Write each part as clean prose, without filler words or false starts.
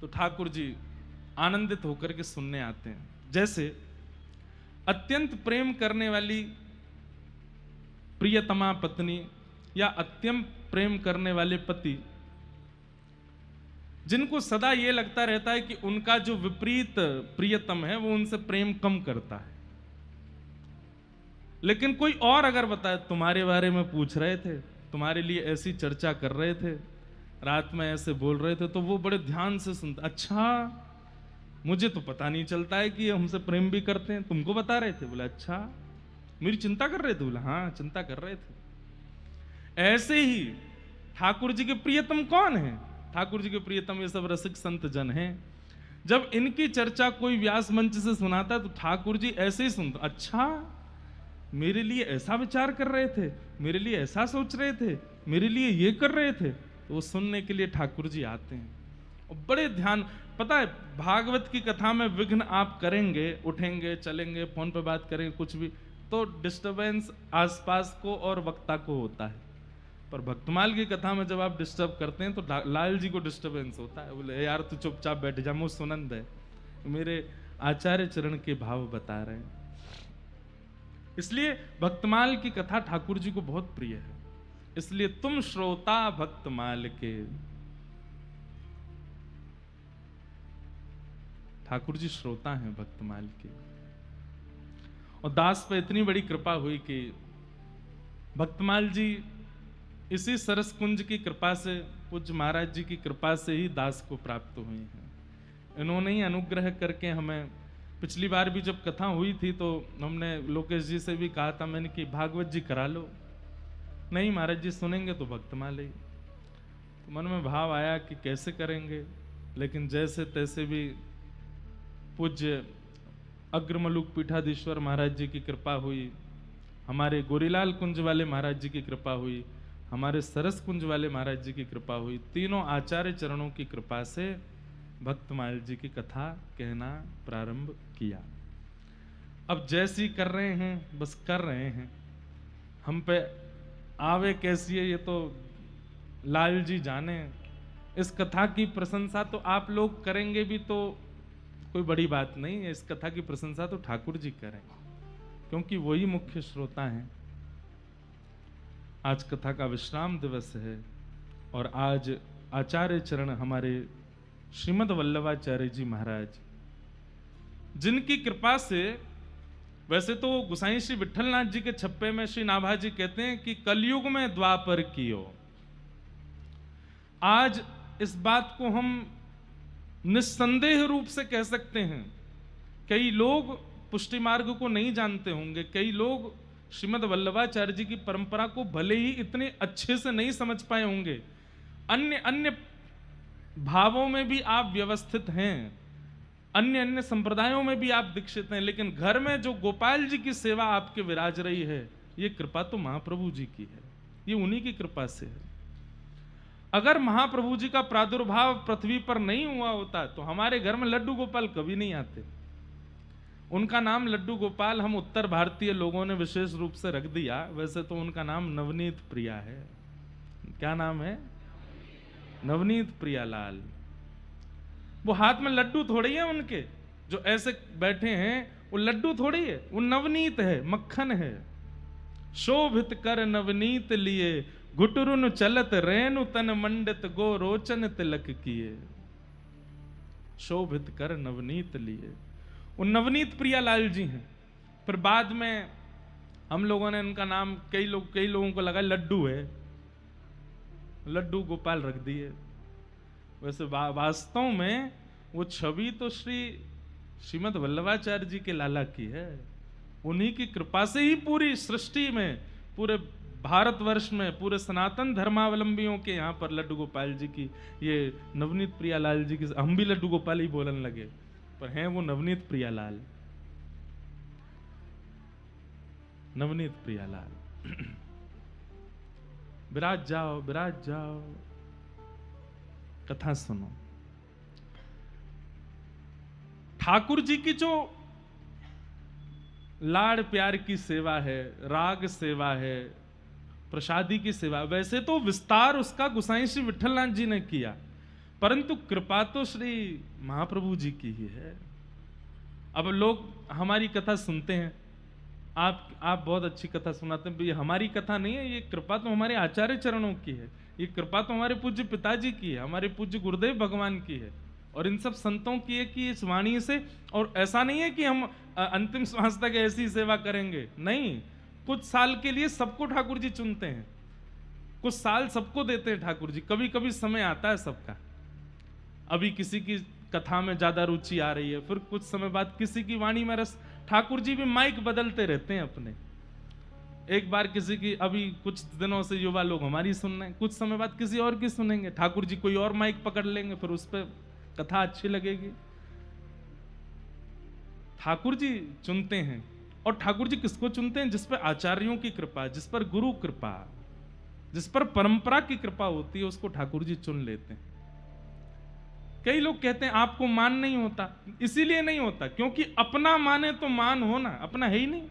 तो ठाकुर जी आनंदित होकर के सुनने आते हैं। जैसे अत्यंत प्रेम करने वाली प्रियतमा पत्नी या अत्यंत प्रेम करने वाले पति, जिनको सदा ये लगता रहता है कि उनका जो विपरीत प्रियतम है वो उनसे प्रेम कम करता है, लेकिन कोई और अगर बताए तुम्हारे बारे में पूछ रहे थे, तुम्हारे लिए ऐसी चर्चा कर रहे थे, रात में ऐसे बोल रहे थे, तो वो बड़े ध्यान से सुनता, अच्छा मुझे तो पता नहीं चलता है कि ये हमसे प्रेम भी करते हैं, तुमको बता रहे थे? बोला अच्छा मेरी चिंता कर रहे थे? बोला हाँ चिंता कर रहे थे। ऐसे ही ठाकुर जी के प्रियतम कौन है? ठाकुर जी के प्रियतम ये सब रसिक संत जन हैं। जब इनकी चर्चा कोई व्यास मंच से सुनाता तो ठाकुर जी ऐसे ही सुनते, अच्छा मेरे लिए ऐसा विचार कर रहे थे, मेरे लिए ऐसा सोच रहे थे, मेरे लिए ये कर रहे थे। तो वो सुनने के लिए ठाकुर जी आते हैं और बड़े ध्यान, पता है भागवत की कथा में विघ्न आप करेंगे, उठेंगे चलेंगे फोन पे बात करेंगे कुछ भी, तो डिस्टरबेंस आसपास को और वक्ता को होता है, पर भक्तमाल की कथा में जब आप डिस्टर्ब करते हैं तो लाल जी को डिस्टरबेंस होता है। बोले यार तू चुपचाप बैठ जा, मुझ सुनंद है, मेरे आचार्य चरण के भाव बता रहे हैं। इसलिए भक्तमाल की कथा ठाकुर जी को बहुत प्रिय है। इसलिए तुम श्रोता भक्तमाल के, ठाकुर जी श्रोता हैं भक्तमाल के। और दास पे इतनी बड़ी कृपा हुई कि भक्तमाल जी इसी सरस कुंज की कृपा से, पूज्य महाराज जी की कृपा से ही दास को प्राप्त हुई हैं। इन्होंने ही अनुग्रह करके हमें, पिछली बार भी जब कथा हुई थी तो हमने लोकेश जी से भी कहा था मैंने कि भागवत जी करा लो, नहीं महाराज जी सुनेंगे तो भक्तमाल ही। तो मन में भाव आया कि कैसे करेंगे, लेकिन जैसे तैसे भी पूज्य अग्रमलुक पीठाधीश्वर महाराज जी की कृपा हुई, हमारे गोरीलाल कुंज वाले महाराज जी की कृपा हुई, हमारे सरस कुंज वाले महाराज जी की कृपा हुई, तीनों आचार्य चरणों की कृपा से भक्तमाल जी की कथा कहना प्रारंभ किया। अब जैसी कर रहे हैं बस कर रहे हैं, हम पे आवे कैसी है ये तो लाल जी जाने। इस कथा की प्रशंसा तो आप लोग करेंगे भी तो कोई बड़ी बात नहीं है, इस कथा की प्रशंसा तो ठाकुर जी करें, क्योंकि वही मुख्य श्रोता हैं। आज कथा का विश्राम दिवस है और आज आचार्य चरण हमारे श्रीमद् वल्लभाचार्य जी महाराज, जिनकी कृपा से, वैसे तो गोसाई श्री विठलनाथ जी के छप्पे में श्री नाभा जी कहते हैं कि कलयुग में द्वापर कियो। आज इस बात को हम निस्संदेह रूप से कह सकते हैं। कई लोग पुष्टि मार्ग को नहीं जानते होंगे, कई लोग श्रीमद् वल्लभाचार्य जी की परंपरा को भले ही इतने अच्छे से नहीं समझ पाए होंगे, अन्य अन्य भावों में भी आप व्यवस्थित हैं, अन्य अन्य संप्रदायों में भी आप दीक्षित हैं, लेकिन घर में जो गोपाल जी की सेवा आपके विराज रही है, ये कृपा तो महाप्रभु जी की है, ये उन्हीं की कृपा से है। अगर महाप्रभु जी का प्रादुर्भाव पृथ्वी पर नहीं हुआ होता तो हमारे घर में लड्डू गोपाल कभी नहीं आते। उनका नाम लड्डू गोपाल हम उत्तर भारतीय लोगों ने विशेष रूप से रख दिया, वैसे तो उनका नाम नवनीत प्रिया है। क्या नाम है? नवनीत प्रियालाल। वो हाथ में लड्डू थोड़ी है उनके, जो ऐसे बैठे हैं वो लड्डू थोड़ी है, वो नवनीत है, मक्खन है। शोभित कर नवनीत लिए, घुटरुन चलत रेणु तन मंडित गो रोचन तिलक किए। शोभित कर नवनीत लिए, वो नवनीत प्रियालाल जी हैं। फिर बाद में हम लोगों ने उनका नाम, कई लोगों को लगा लड्डू है, लड्डू गोपाल रख दिए। वैसे वास्तव में वो छवि तो श्रीमद् वल्लभाचार्य जी के लाला की है। उन्हीं की कृपा से ही पूरी सृष्टि में, पूरे भारतवर्ष में, पूरे सनातन धर्मावलंबियों के यहाँ पर लड्डू गोपाल जी की, ये नवनीत प्रियालाल जी की, हम भी लड्डू गोपाल ही बोलने लगे, पर हैं वो नवनीत प्रियालाल। नवनीत प्रियालाल। विराज जाओ, विराज जाओ, कथा सुनो। ठाकुर जी की जो लाड़ प्यार की सेवा है, राग सेवा है, प्रसादी की सेवा, वैसे तो विस्तार उसका गोसाई श्री विठलनाथ जी ने किया, परंतु कृपा तो श्री महाप्रभु जी की ही है। अब लोग हमारी कथा सुनते हैं, आप बहुत अच्छी कथा सुनाते हैं, ये हमारी कथा नहीं है, ये कृपा तो हमारे आचार्य चरणों की है, ये कृपा तो हमारे पूज्य पिताजी की है, हमारे पूज्य गुरुदेव भगवान की है, और इन सब संतों की है कि इस वाणी से। और ऐसा नहीं है कि हम अंतिम श्वास तक ऐसी सेवा करेंगे, नहीं, कुछ साल के लिए सबको ठाकुर जी चुनते हैं, कुछ साल सबको देते हैं ठाकुर जी। कभी कभी समय आता है सबका, अभी किसी की कथा में ज्यादा रुचि आ रही है, फिर कुछ समय बाद किसी की वाणी में रस, ठाकुर जी भी माइक बदलते रहते हैं अपने। एक बार किसी की, अभी कुछ दिनों से युवा लोग हमारी सुन रहे हैं, कुछ समय बाद किसी और की सुनेंगे, ठाकुर जी कोई और माइक पकड़ लेंगे, फिर उस पर कथा अच्छी लगेगी। ठाकुर जी चुनते हैं, और ठाकुर जी किसको चुनते हैं? जिस पर आचार्यों की कृपा, जिस पर गुरु कृपा, जिस पर परंपरा की कृपा होती है, उसको ठाकुर जी चुन लेते हैं। कई लोग कहते हैं आपको मान नहीं होता, इसीलिए नहीं होता क्योंकि अपना माने तो मान हो ना, अपना है ही नहीं।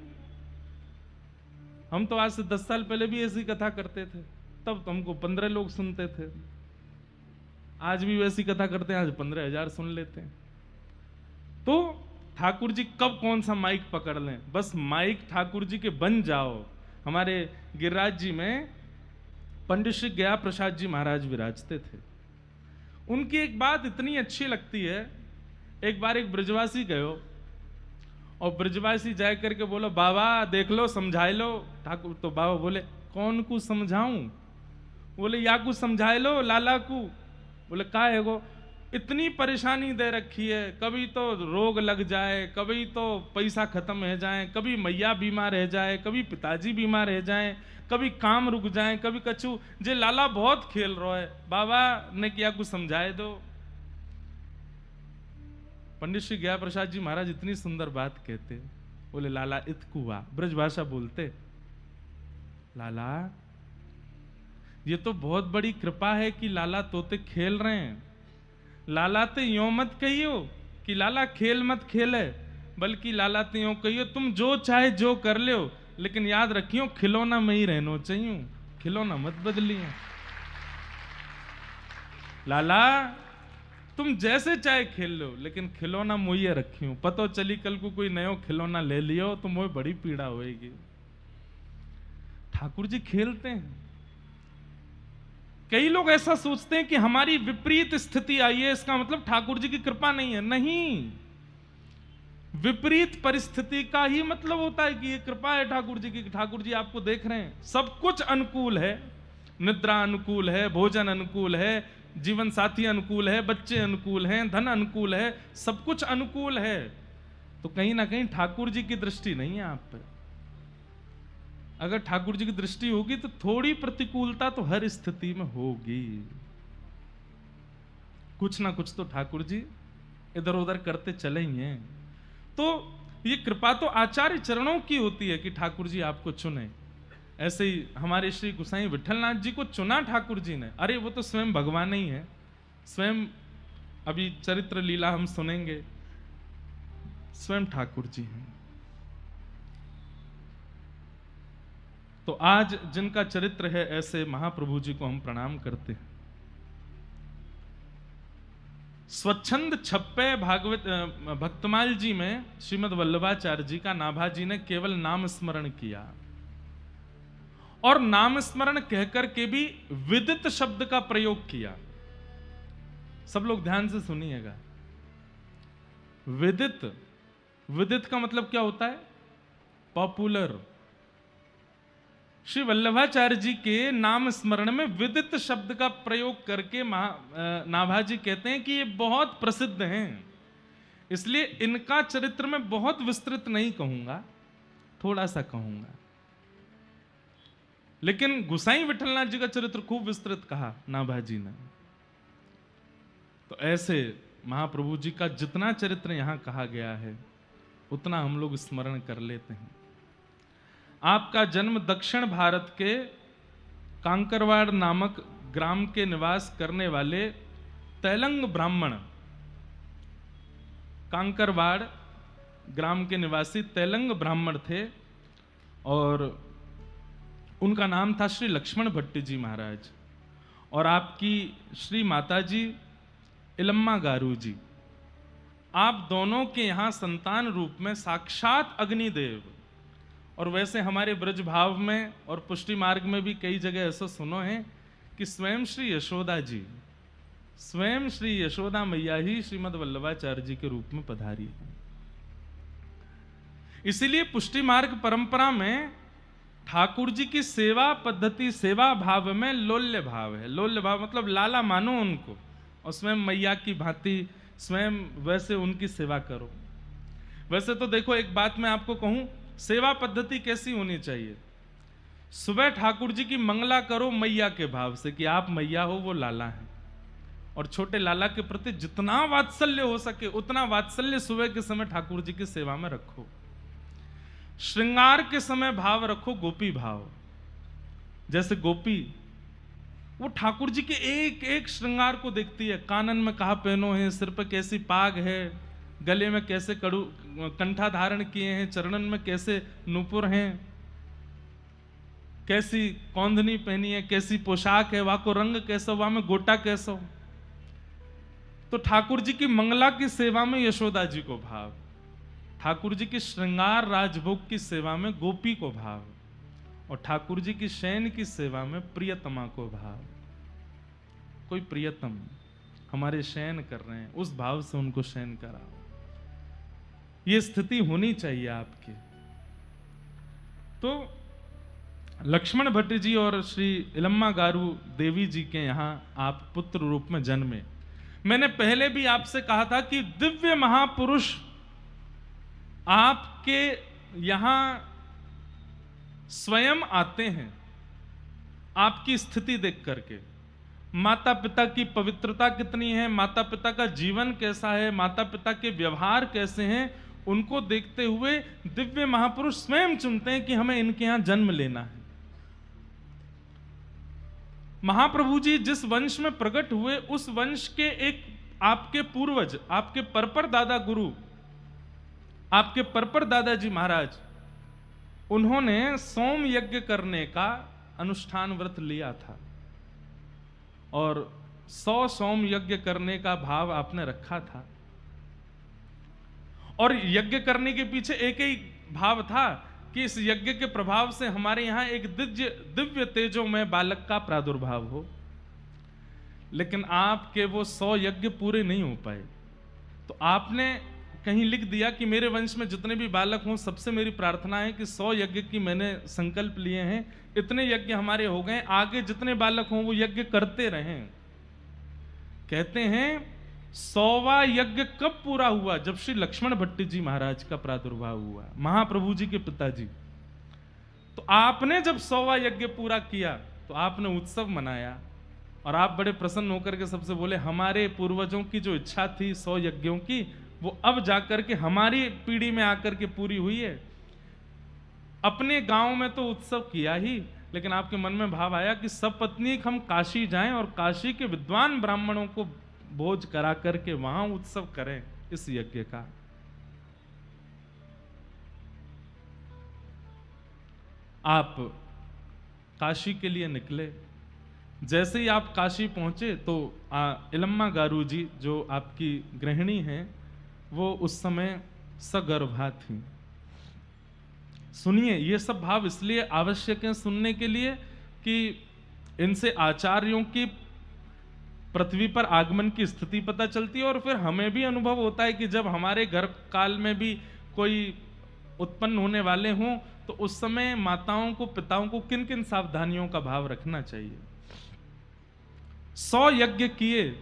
हम तो आज से 10 साल पहले भी ऐसी कथा करते थे, तब तो हमको 15 लोग सुनते थे, आज भी वैसी कथा करते हैं, आज 15,000 सुन लेते हैं। तो ठाकुर जी कब कौन सा माइक पकड़ लें, बस माइक ठाकुर जी के बन जाओ। हमारे गिरिराज जी में पंडित श्री गया प्रसाद जी महाराज विराजते थे। उनकी एक बात इतनी अच्छी लगती है, एक बार एक ब्रजवासी गयो और ब्रजवासी जाए करके बोलो बाबा देख लो समझाए लो। ठाकुर तो बाबा बोले कौन को समझाऊं? बोले या को समझाए लो लाला को। बोले का है वो? इतनी परेशानी दे रखी है, कभी तो रोग लग जाए, कभी तो पैसा खत्म हो जाए, कभी मैया बीमार रह जाए, कभी पिताजी बीमार रह जाए, कभी काम रुक जाए, कभी कछु जे लाला बहुत खेल रहा है, बाबा ने क्या कुछ समझाए दो। पंडित श्री गया प्रसाद जी महाराज इतनी सुंदर बात कहते, बोले लाला इतकुआ, ब्रजभाषा बोलते, लाला ये तो बहुत बड़ी कृपा है कि लाला तोते खेल रहे हैं। लाला ते यो मत कहियो कि लाला खेल मत खेले, बल्कि लाला ते यो कहियो तुम जो चाहे जो कर लो, लेकिन याद रखियो खिलौना में ही रहना चाहिए, खिलौना मत बदलियो। लाला तुम जैसे चाहे खेल लो, लेकिन खिलौना मुझे रखियो, पतो चली कल को कोई नयो खिलौना ले लियो तो मुझे बड़ी पीड़ा होएगी। ठाकुर जी खेलते हैं। कई लोग ऐसा सोचते हैं कि हमारी विपरीत स्थिति आई है, इसका मतलब ठाकुर जी की कृपा नहीं है। नहीं, विपरीत परिस्थिति का ही मतलब होता है कि ये कृपा है ठाकुर जी की। ठाकुर जी आपको देख रहे हैं, सब कुछ अनुकूल है, निद्रा अनुकूल है, भोजन अनुकूल है, जीवन साथी अनुकूल है, बच्चे अनुकूल हैं, धन अनुकूल है, सब कुछ अनुकूल है। तो कहीं ना कहीं ठाकुर जी की दृष्टि नहीं है आप पे। अगर ठाकुर जी की दृष्टि होगी तो थोड़ी प्रतिकूलता तो हर स्थिति में होगी, कुछ ना कुछ तो ठाकुर जी इधर उधर करते चले ही हैं। तो ये कृपा तो आचार्य चरणों की होती है कि ठाकुर जी आपको चुने। ऐसे ही हमारे श्री गोसाई विठलनाथ जी को चुना ठाकुर जी ने, अरे वो तो स्वयं भगवान ही है, स्वयं अभी चरित्र लीला हम सुनेंगे, स्वयं ठाकुर जी हैं। तो आज जिनका चरित्र है, ऐसे महाप्रभु जी को हम प्रणाम करते हैं। स्वच्छंद छप्पे भागवत भक्तमाल जी में श्रीमद् वल्लभाचार्य जी का नाभा जी ने केवल नाम स्मरण किया, और नाम स्मरण कहकर के भी विदित शब्द का प्रयोग किया। सब लोग ध्यान से सुनिएगा, विदित, विदित का मतलब क्या होता है? पॉपुलर। श्री वल्लभाचार्य जी के नाम स्मरण में विदित शब्द का प्रयोग करके नाभा जी कहते हैं कि ये बहुत प्रसिद्ध हैं, इसलिए इनका चरित्र में बहुत विस्तृत नहीं कहूंगा, थोड़ा सा कहूंगा। लेकिन गोसाई विठलनाथ जी का चरित्र खूब विस्तृत कहा नाभा जी ने। तो ऐसे महाप्रभु जी का जितना चरित्र यहां कहा गया है, उतना हम लोग स्मरण कर लेते हैं। आपका जन्म दक्षिण भारत के कांकरवाड़ नामक ग्राम के निवास करने वाले तैलंग ब्राह्मण, कांकरवाड़ ग्राम के निवासी तैलंग ब्राह्मण थे, और उनका नाम था श्री लक्ष्मण भट्ट जी महाराज। और आपकी श्री माता जी इलम्मा गारू जी, आप दोनों के यहाँ संतान रूप में साक्षात अग्निदेव, और वैसे हमारे ब्रज भाव में और पुष्टि मार्ग में भी कई जगह ऐसा सुनो है कि स्वयं श्री यशोदा जी, स्वयं श्री यशोदा मैया ही श्रीमद वल्लभाचार्य जी के रूप में पधारी है। इसीलिए पुष्टि मार्ग परंपरा में ठाकुर जी की सेवा पद्धति, सेवा भाव में लोल्य भाव है। लोल्य भाव मतलब लाला मानो उनको, और स्वयं मैया की भांति स्वयं वैसे उनकी सेवा करो। वैसे तो देखो, एक बात मैं आपको कहूं, सेवा पद्धति कैसी होनी चाहिए। सुबह ठाकुर जी की मंगला करो मैया के भाव से कि आप मैया हो, वो लाला है, और छोटे लाला के प्रति जितना वात्सल्य हो सके उतना वात्सल्य सुबह के समय ठाकुर जी की सेवा में रखो। श्रृंगार के समय भाव रखो गोपी भाव। जैसे गोपी वो ठाकुर जी के एक एक श्रृंगार को देखती है, कानन में कहा पहनो है, सिर पर कैसी पाग है, गले में कैसे कंठा धारण किए हैं, चरणन में कैसे नूपुर हैं, कैसी कौंधनी पहनी है, कैसी पोशाक है, वहां को रंग कैसा, वहां में गोटा कैसा। तो ठाकुर जी की मंगला की सेवा में यशोदा जी को भाव, ठाकुर जी की श्रृंगार राजभोग की सेवा में गोपी को भाव, और ठाकुर जी की शयन की सेवा में प्रियतमा को भाव। कोई प्रियतम हमारे शयन कर रहे हैं, उस भाव से उनको शयन कराओ। ये स्थिति होनी चाहिए आपकी। तो लक्ष्मण भट्ट जी और श्री इलम्मा गारू देवी जी के यहाँ आप पुत्र रूप में जन्मे। मैंने पहले भी आपसे कहा था कि दिव्य महापुरुष आपके यहां स्वयं आते हैं आपकी स्थिति देख करके। माता पिता की पवित्रता कितनी है, माता पिता का जीवन कैसा है, माता पिता के व्यवहार कैसे हैं, उनको देखते हुए दिव्य महापुरुष स्वयं चुनते हैं कि हमें इनके यहां जन्म लेना है। महाप्रभु जी जिस वंश में प्रकट हुए, उस वंश के एक आपके पूर्वज, आपके परपर दादा गुरु, आपके परपर दादाजी महाराज, उन्होंने सोम यज्ञ करने का अनुष्ठान व्रत लिया था, और 100 सोम यज्ञ करने का भाव आपने रखा था। और यज्ञ करने के पीछे एक ही भाव था कि इस यज्ञ के प्रभाव से हमारे यहां एक दिव्य तेजोमय बालक का प्रादुर्भाव हो। लेकिन आपके वो 100 यज्ञ पूरे नहीं हो पाए, तो आपने कहीं लिख दिया कि मेरे वंश में जितने भी बालक हों, सबसे मेरी प्रार्थना है कि 100 यज्ञ की मैंने संकल्प लिए हैं, इतने यज्ञ हमारे हो गए, आगे जितने बालक हों वो यज्ञ करते रहें। कहते हैं 100वां यज्ञ कब पूरा हुआ? जब श्री लक्ष्मण भट्ट जी महाराज का प्रादुर्भाव हुआ, महाप्रभु जी के पिताजी। तो आपने जब 100वां यज्ञ पूरा किया तो आपने उत्सव मनाया, और आप बड़े प्रसन्न होकर के सबसे बोले, हमारे पूर्वजों की जो इच्छा थी 100 यज्ञों की, वो अब जाकर के हमारी पीढ़ी में आकर के पूरी हुई है। अपने गांव में तो उत्सव किया ही, लेकिन आपके मन में भाव आया कि सब पत्नी हम काशी जाएं और काशी के विद्वान ब्राह्मणों को भोज करा करके वहां उत्सव करें इस यज्ञ का। आप काशी के लिए निकले। जैसे ही आप काशी पहुंचे तो इलम्मा गारू जी जो आपकी गृहिणी हैं, वो उस समय सगर्भा थी। सुनिए, ये सब भाव इसलिए आवश्यक है सुनने के लिए कि इनसे आचार्यों की पृथ्वी पर आगमन की स्थिति पता चलती है, और फिर हमें भी अनुभव होता है कि जब हमारे गर्भ काल में भी कोई उत्पन्न होने वाले हों तो उस समय माताओं को, पिताओं को किन किन सावधानियों का भाव रखना चाहिए। 100 यज्ञ किए,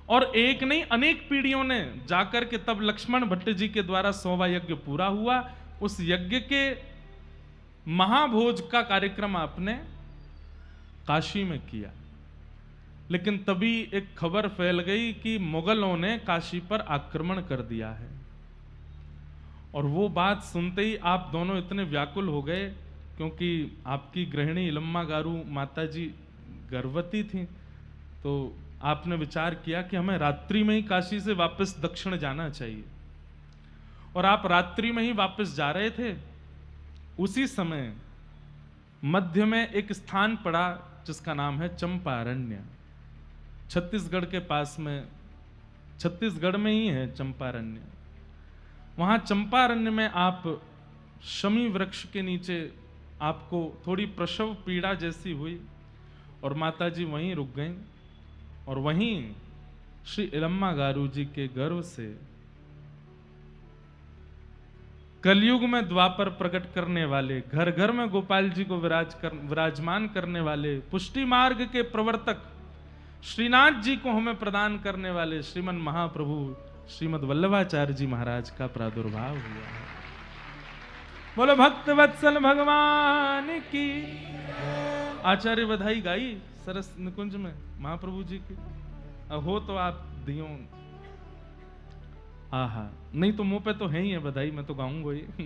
और एक नहीं अनेक पीढ़ियों ने जाकर के तब लक्ष्मण भट्ट जी के द्वारा 100वां यज्ञ पूरा हुआ। उस यज्ञ के महाभोज का कार्यक्रम आपने काशी में किया, लेकिन तभी एक खबर फैल गई कि मुगलों ने काशी पर आक्रमण कर दिया है। और वो बात सुनते ही आप दोनों इतने व्याकुल हो गए, क्योंकि आपकी गृहिणी इलम्मा गारू माता जी गर्भवती थी। तो आपने विचार किया कि हमें रात्रि में ही काशी से वापस दक्षिण जाना चाहिए, और आप रात्रि में ही वापस जा रहे थे। उसी समय मध्य में एक स्थान पड़ा जिसका नाम है चंपारण्य। छत्तीसगढ़ के पास में छत्तीसगढ़ में ही है चंपारण्य। वहां चंपारण्य में आप शमी वृक्ष के नीचे आपको थोड़ी प्रसव पीड़ा जैसी हुई और माताजी वहीं रुक गईं और वहीं श्री इलम्मागारू जी के गर्भ से कलयुग में द्वापर प्रकट करने वाले, घर घर में गोपाल जी को विराजमान करने वाले, पुष्टि मार्ग के प्रवर्तक श्रीनाथ जी को हमें प्रदान करने वाले श्रीमन महाप्रभु श्रीमद वल्लभाचार्य जी महाराज का प्रादुर्भाव हुआ है। बोलो भक्त वत्सल भगवान की। आचार्य बधाई गाई सरस निकुंज में महाप्रभु जी की। हो तो आप दियो। आहा, नहीं तो मुंह पे तो है ही है बधाई, मैं तो गाऊंगा ही।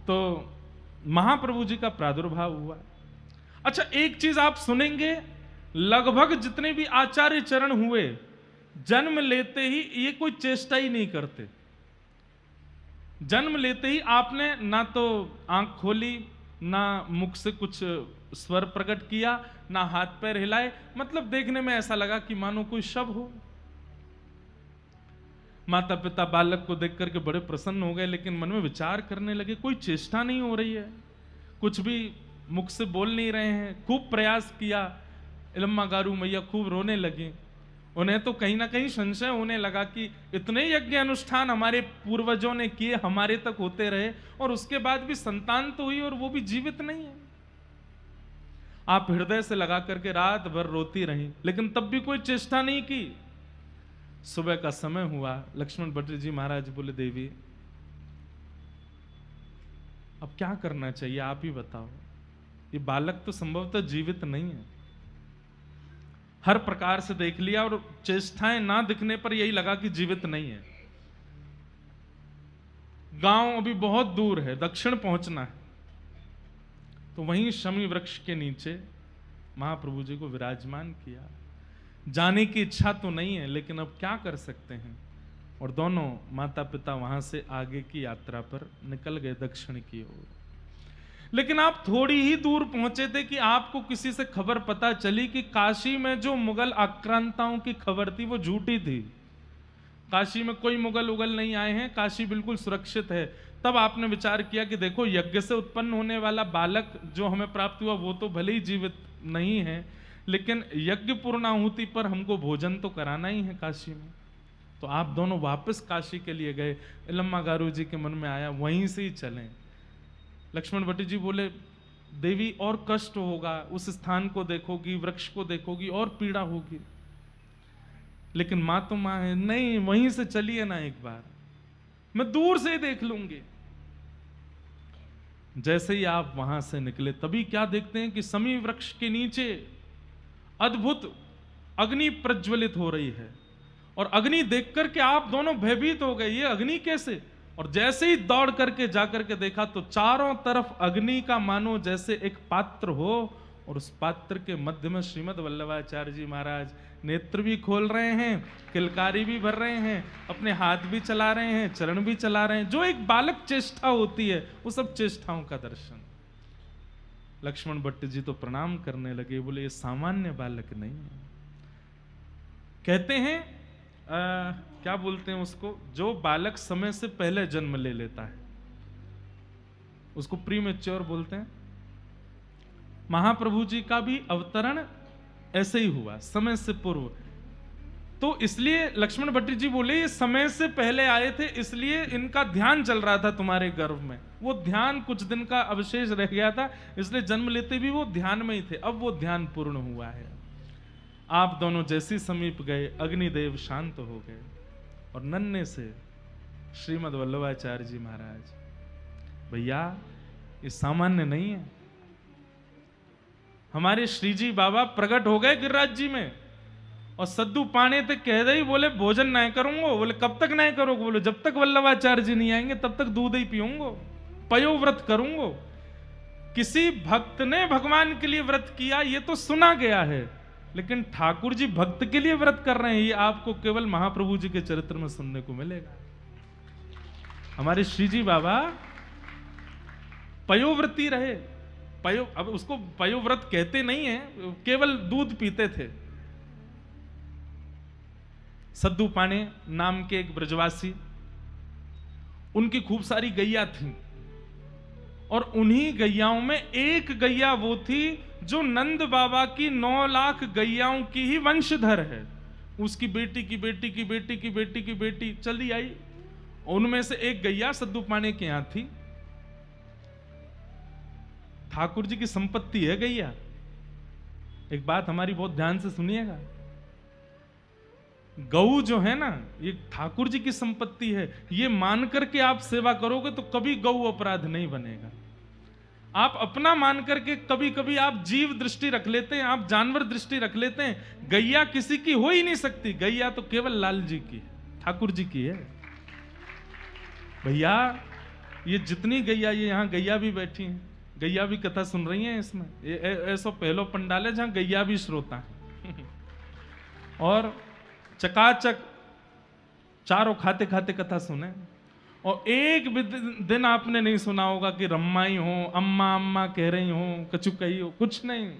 तो महाप्रभु जी का प्रादुर्भाव हुआ। अच्छा, एक चीज आप सुनेंगे, लगभग जितने भी आचार्य चरण हुए जन्म लेते ही ये कोई चेष्टा ही नहीं करते। जन्म लेते ही आपने ना तो आंख खोली, ना मुख से कुछ स्वर प्रकट किया, ना हाथ पैर हिलाए, मतलब देखने में ऐसा लगा कि मानो कोई शव हो। माता पिता बालक को देख करके बड़े प्रसन्न हो गए, लेकिन मन में विचार करने लगे कोई चेष्टा नहीं हो रही है, कुछ भी मुख से बोल नहीं रहे हैं। खूब प्रयास किया, इलम्मागारू मैया खूब रोने लगी। उन्हें तो कहीं ना कहीं संशय होने लगा कि इतने यज्ञ अनुष्ठान हमारे पूर्वजों ने किए, हमारे तक होते रहे, और उसके बाद भी संतान तो हुई और वो भी जीवित नहीं है। आप हृदय से लगा करके रात भर रोती रही, लेकिन तब भी कोई चेष्टा नहीं की। सुबह का समय हुआ, लक्ष्मण भट्ट जी महाराज बोले, देवी अब क्या करना चाहिए, आप ही बताओ। ये बालक तो संभवतः जीवित नहीं है, हर प्रकार से देख लिया और चेष्टाएं ना दिखने पर यही लगा कि जीवित नहीं है। गांव अभी बहुत दूर है, दक्षिण पहुंचना है। तो वहीं शमी वृक्ष के नीचे महाप्रभु जी को विराजमान किया। जाने की इच्छा तो नहीं है, लेकिन अब क्या कर सकते हैं। और दोनों माता पिता वहां से आगे की यात्रा पर निकल गए दक्षिण की ओर। लेकिन आप थोड़ी ही दूर पहुंचे थे कि आपको किसी से खबर पता चली कि काशी में जो मुगल आक्रांताओं की खबर थी वो झूठी थी। काशी में कोई मुगल उगल नहीं आए हैं, काशी बिल्कुल सुरक्षित है। तब आपने विचार किया कि देखो, यज्ञ से उत्पन्न होने वाला बालक जो हमें प्राप्त हुआ वो तो भले ही जीवित नहीं है, लेकिन यज्ञ पूर्णाहुति पर हमको भोजन तो कराना ही है काशी में। तो आप दोनों वापस काशी के लिए गए। इलम्मागारू जी के मन में आया वहीं से ही चलें। लक्ष्मण भट्ट जी बोले, देवी और कष्ट होगा, उस स्थान को देखोगी, वृक्ष को देखोगी, और पीड़ा होगी। लेकिन माँ तो माँ है, नहीं वहीं से चलिए ना, एक बार मैं दूर से ही देख लूंगी। जैसे ही आप वहां से निकले, तभी क्या देखते हैं कि समी वृक्ष के नीचे अद्भुत अग्नि प्रज्वलित हो रही है। और अग्नि देख करके आप दोनों भयभीत हो गए, ये अग्नि कैसे। और जैसे ही दौड़ करके जाकर के देखा तो चारों तरफ अग्नि का मानो जैसे एक पात्र हो, और उस पात्र के मध्य में श्रीमद वल्लभाचार्य जी महाराज नेत्र भी खोल रहे हैं, किलकारी भी भर रहे हैं, अपने हाथ भी चला रहे हैं, चरण भी चला रहे हैं। जो एक बालक चेष्टा होती है, वो सब चेष्टाओं का दर्शन। लक्ष्मण भट्ट जी तो प्रणाम करने लगे, बोले ये सामान्य बालक नहीं है। कहते हैं क्या बोलते हैं उसको, जो बालक समय से पहले जन्म ले लेता है उसको प्रीमेच्योर बोलते हैं। महाप्रभु जी का भी अवतरण ऐसे ही हुआ, समय से पूर्व। तो इसलिए लक्ष्मण भट्ट जी बोले ये समय से पहले आए थे, इसलिए इनका ध्यान चल रहा था तुम्हारे गर्भ में। वो ध्यान कुछ दिन का अवशेष रह गया था, इसलिए जन्म लेते भी वो ध्यान में ही थे। अब वो ध्यान पूर्ण हुआ है। आप दोनों जैसी समीप गए, अग्निदेव शांत हो गए, और नन्हे से श्रीमद वल्लभाचार्य जी महाराज, भैया ये सामान्य नहीं है। हमारे श्री जी बाबा प्रकट हो गए गिरिराज जी में, और सद्दू पाने तक कह दे, बोले भोजन नहीं करूंगा। बोले कब तक नहीं करोगे। बोले जब तक वल्लभाचार्य जी नहीं आएंगे तब तक दूध ही पीऊंगा, पयोव्रत करूंगा। किसी भक्त ने भगवान के लिए व्रत किया ये तो सुना गया है, लेकिन ठाकुर जी भक्त के लिए व्रत कर रहे हैं, ये आपको केवल महाप्रभु जी के चरित्र में सुनने को मिलेगा। हमारे श्री जी बाबा पयोव्रती रहे। अब उसको पयोव्रत कहते नहीं है, केवल दूध पीते थे। सद्दू पाणे नाम के एक ब्रजवासी, उनकी खूब सारी गैया थी और उन्हीं गैयाओं में एक गैया वो थी जो नंद बाबा की 9 लाख गैयाओं की ही वंशधर है। उसकी बेटी की बेटी की बेटी की बेटी की बेटी चली आई, उनमें से एक गैया सद्दू पाणे के यहां थी। ठाकुर जी की संपत्ति है गैया। एक बात हमारी बहुत ध्यान से सुनिएगा, गऊ जो है ना, ये ठाकुर जी की संपत्ति है। ये मान करके आप सेवा करोगे तो कभी गऊ अपराध नहीं बनेगा। आप अपना मान करके कभी कभी आप जीव दृष्टि रख लेते हैं, आप जानवर दृष्टि रख लेते हैं। गैया किसी की हो ही नहीं सकती, गैया तो केवल लाल जी की है, ठाकुर जी की है। भैया ये जितनी गैया, ये यहां गैया भी बैठी हैं, गैया भी कथा सुन रही हैं इसमें। ऐसा पहलो पंडाल है जहां गैया भी श्रोता है और चकाचक चारों खाते खाते कथा सुने। और एक भी दिन आपने नहीं सुना होगा कि रम्माई हो, अम्मा अम्मा कह रही हो, कछु कही हो, कुछ नहीं।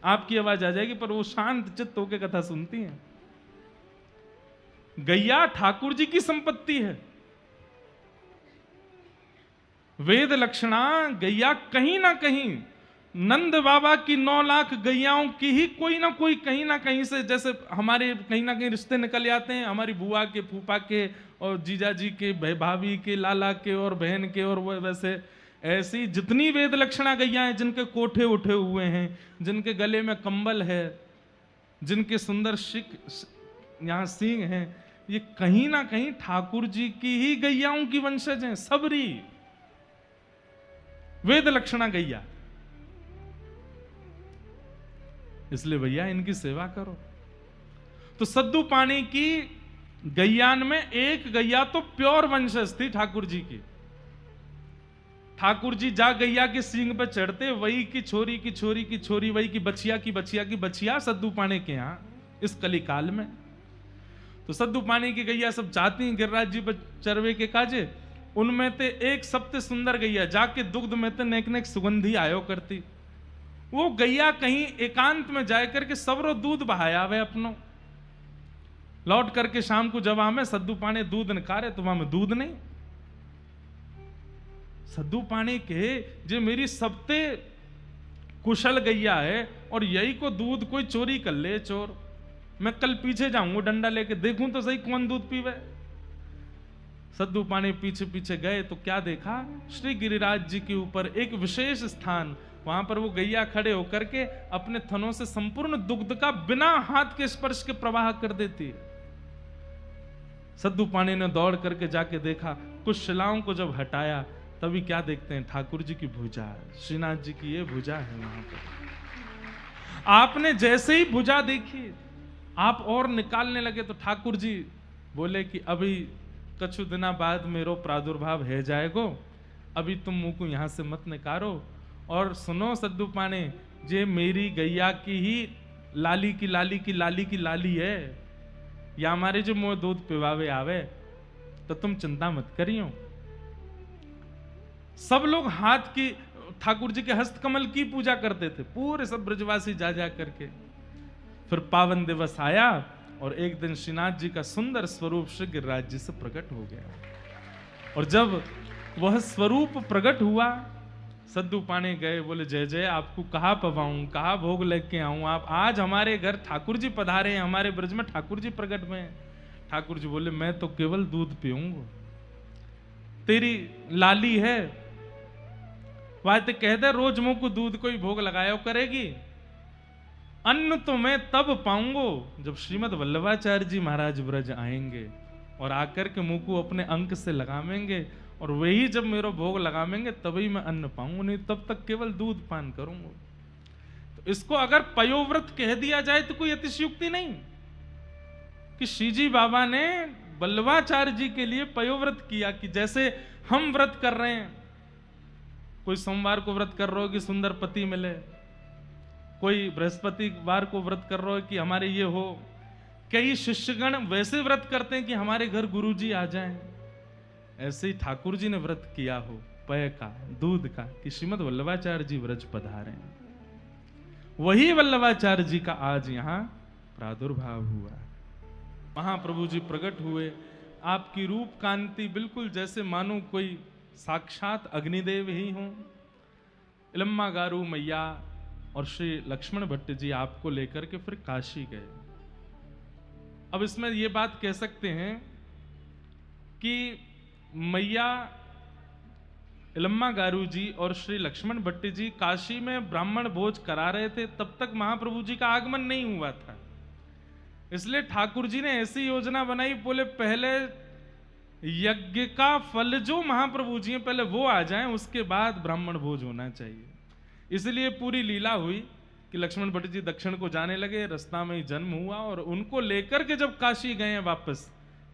आपकी आवाज आ जाएगी पर वो शांत चित्त होकर कथा सुनती हैं। गैया ठाकुर जी की संपत्ति है। वेद लक्षणा गैया कहीं ना कहीं नंद बाबा की 9 लाख गैयाओं की ही कोई ना कोई कहीं ना कहीं से, जैसे हमारे कहीं ना कहीं रिश्ते निकल आते हैं, हमारी बुआ के, फूफा के और जीजा जी के, भाभी के, लाला के और बहन के, और वैसे ऐसी जितनी वेद लक्षणा गैया हैं, जिनके कोठे उठे हुए हैं, जिनके गले में कंबल है, जिनके सुंदर यहाँ सींग हैं, ये कहीं ना कहीं ठाकुर जी की ही गैयाओं की वंशज हैं। सबरी वेद लक्षणा गैया। इसलिए भैया इनकी सेवा करो। तो सद्दू पाणी की गैयान में एक गैया तो प्योर वंशज थी ठाकुर जी की। ठाकुर जी जा गैया के सींग पे चढ़ते, वही की छोरी की छोरी की छोरी, वही की बछिया की बछिया की बछिया सद्दू पाणी के यहां इस कलिकाल में। तो सद्दू पाणी की गैया सब जाती गिरिराज जी पर चरवे के काजे। उनमें ते एक सबसे सुंदर गैया जाके दुग्ध में ते नेक नेक सुगंधी आयो करती। वो गैया कहीं एकांत में जाए करके सबरो दूध बहाया वे अपनो। लौट करके शाम को जब हमें सद्दू पाणी दूध निकारे तो वहां में दूध नहीं। सद्दू पाणी के जे मेरी सबसे कुशल गैया है और यही को दूध कोई चोरी कर ले चोर, मैं कल पीछे जाऊंगा डंडा लेके, देखूं तो सही कौन दूध पीवे। सद्दू पाणी पीछे पीछे गए तो क्या देखा, श्री गिरिराज जी के ऊपर एक विशेष स्थान, वहां पर वो गैया खड़े होकर के अपने थनों से संपूर्ण दुग्ध का बिना हाथ के स्पर्श के प्रवाह कर देती। सद्दू पाणी ने दौड़ करके जाके देखा, कुछ शिलाओं को जब हटाया तभी क्या देखते हैं, ठाकुर जी की भुजा, श्रीनाथ जी की ये भुजा है। वहां पर आपने जैसे ही भुजा देखी आप और निकालने लगे तो ठाकुर जी बोले कि अभी कछु दिना बाद मेरो प्रादुर्भाव है जाएगो, अभी तुम मुंह को यहां से मत निकारो। और सुनो सद्दू पाणी, जे मेरी गैया की ही लाली की लाली की लाली की लाली है, या हमारे जो मोह दूध पिवावे आवे, तो तुम चिंता मत करियो। सब लोग हाथ की ठाकुर जी के हस्तकमल की पूजा करते थे, पूरे सब ब्रजवासी जा जा करके। फिर पावन दिवस आया और एक दिन श्रीनाथ जी का सुंदर स्वरूप श्री गिरिराज जी से प्रकट हो गया। और जब वह स्वरूप प्रकट हुआ, सद्दू पाणी गए, बोले जय जय, आपको कहाँ पवाऊं, कहाँ भोग लेके आऊं, आप आज हमारे घर ठाकुर जी पधारे हैं, हमारे ब्रज में ठाकुर जी प्रकट में। ठाकुर जी बोले मैं तो केवल दूध पीऊंगा, तेरी लाली है वह तो कह दे रोज मुंह को दूध कोई भोग लगाया करेगी, अन्न तो मैं तब पाऊंगो जब श्रीमद वल्लभाचार्य जी महाराज ब्रज आएंगे और आकर के मुंह को अपने अंक से लगावेंगे, और वही जब मेरा भोग लगावेंगे तभी मैं अन्न पाऊंगा, नहीं तब तक केवल दूध पान करूंगा। तो इसको अगर पयोव्रत कह दिया जाए तो कोई अतिशयुक्ति नहीं कि श्रीजी बाबा ने वल्लभाचार्य जी के लिए पयोव्रत किया। कि जैसे हम व्रत कर रहे हैं, कोई सोमवार को व्रत कर रहे हो कि सुंदर पति मिले, कोई बृहस्पतिवार को व्रत कर रहे हो कि हमारे ये हो, कई शिष्यगण वैसे व्रत करते हैं कि हमारे घर गुरुजी आ जाएं। ऐसे ही ठाकुर जी ने व्रत किया हो पय का, दूध का, कि श्रीमद वल्लभाचार्य जी व्रज पधारे। वही वल्लभाचार्य जी का आज यहां प्रादुर्भाव हुआ। महाप्रभु जी प्रकट हुए। आपकी रूप कांति बिल्कुल जैसे मानो कोई साक्षात अग्निदेव ही हों। इलम्मा गारू मैया और श्री लक्ष्मण भट्ट जी आपको लेकर के फिर काशी गए। अब इसमें यह बात कह सकते हैं कि मैया इलम्मा गारू जी और श्री लक्ष्मण भट्ट जी काशी में ब्राह्मण भोज करा रहे थे, तब तक महाप्रभु जी का आगमन नहीं हुआ था। इसलिए ठाकुर जी ने ऐसी योजना बनाई, बोले पहले यज्ञ का फल जो महाप्रभु जी हैं पहले वो आ जाएं, उसके बाद ब्राह्मण भोज होना चाहिए। इसलिए पूरी लीला हुई कि लक्ष्मण भट्ट जी दक्षिण को जाने लगे, रास्ता में ही जन्म हुआ और उनको लेकर के जब काशी गए वापस,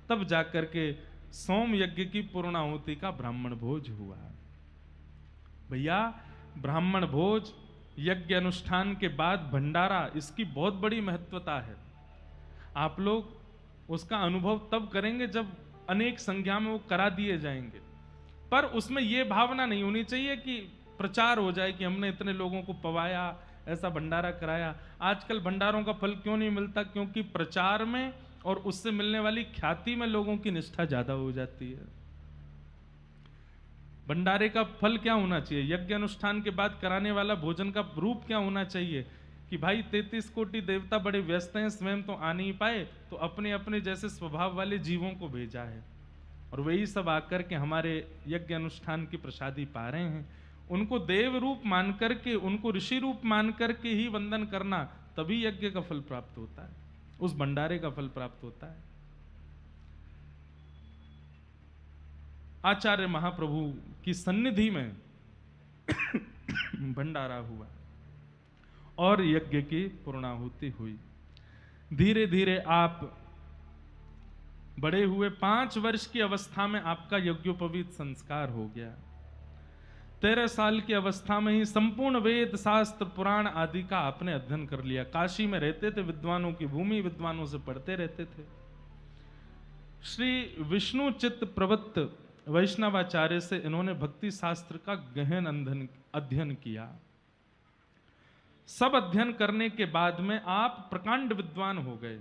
तब जाकर के सोम यज्ञ की पूर्णाहुति का ब्राह्मण भोज हुआ। भैया ब्राह्मण भोज यज्ञ अनुष्ठान के बाद भंडारा, इसकी बहुत बड़ी महत्वता है। आप लोग उसका अनुभव तब करेंगे जब अनेक संख्या में वो करा दिए जाएंगे, पर उसमें यह भावना नहीं होनी चाहिए कि प्रचार हो जाए कि हमने इतने लोगों को पवाया, ऐसा भंडारा कराया। आजकल भंडारों का फल क्यों नहीं मिलता? क्योंकि प्रचार में और उससे मिलने वाली ख्याति में लोगों की निष्ठा ज्यादा हो जाती है। भंडारे का फल क्या होना चाहिए? यज्ञ अनुष्ठान के बाद कराने वाला भोजन का रूप क्या होना चाहिए कि भाई 33 कोटि देवता बड़े व्यस्त हैं, स्वयं तो आ नहीं पाए, तो अपने अपने जैसे स्वभाव वाले जीवों को भेजा है और वही सब आकर के हमारे यज्ञ अनुष्ठान की प्रसादी पा रहे हैं। उनको देव रूप मान करके, उनको ऋषि रूप मान करके ही वंदन करना, तभी यज्ञ का फल प्राप्त होता है, उस भंडारे का फल प्राप्त होता है। आचार्य महाप्रभु की सन्निधि में भंडारा हुआ और यज्ञ की पूर्णाहुति हुई। धीरे धीरे आप बड़े हुए, 5 वर्ष की अवस्था में आपका यज्ञोपवीत संस्कार हो गया। 13 साल की अवस्था में ही संपूर्ण वेद शास्त्र पुराण आदि का आपने अध्ययन कर लिया। काशी में रहते थे, विद्वानों की भूमि, विद्वानों से पढ़ते रहते थे। श्री विष्णु चित्त प्रवृत्त वैष्णवाचार्य से इन्होंने भक्ति शास्त्र का गहन अध्ययन किया। सब अध्ययन करने के बाद में आप प्रकांड विद्वान हो गए।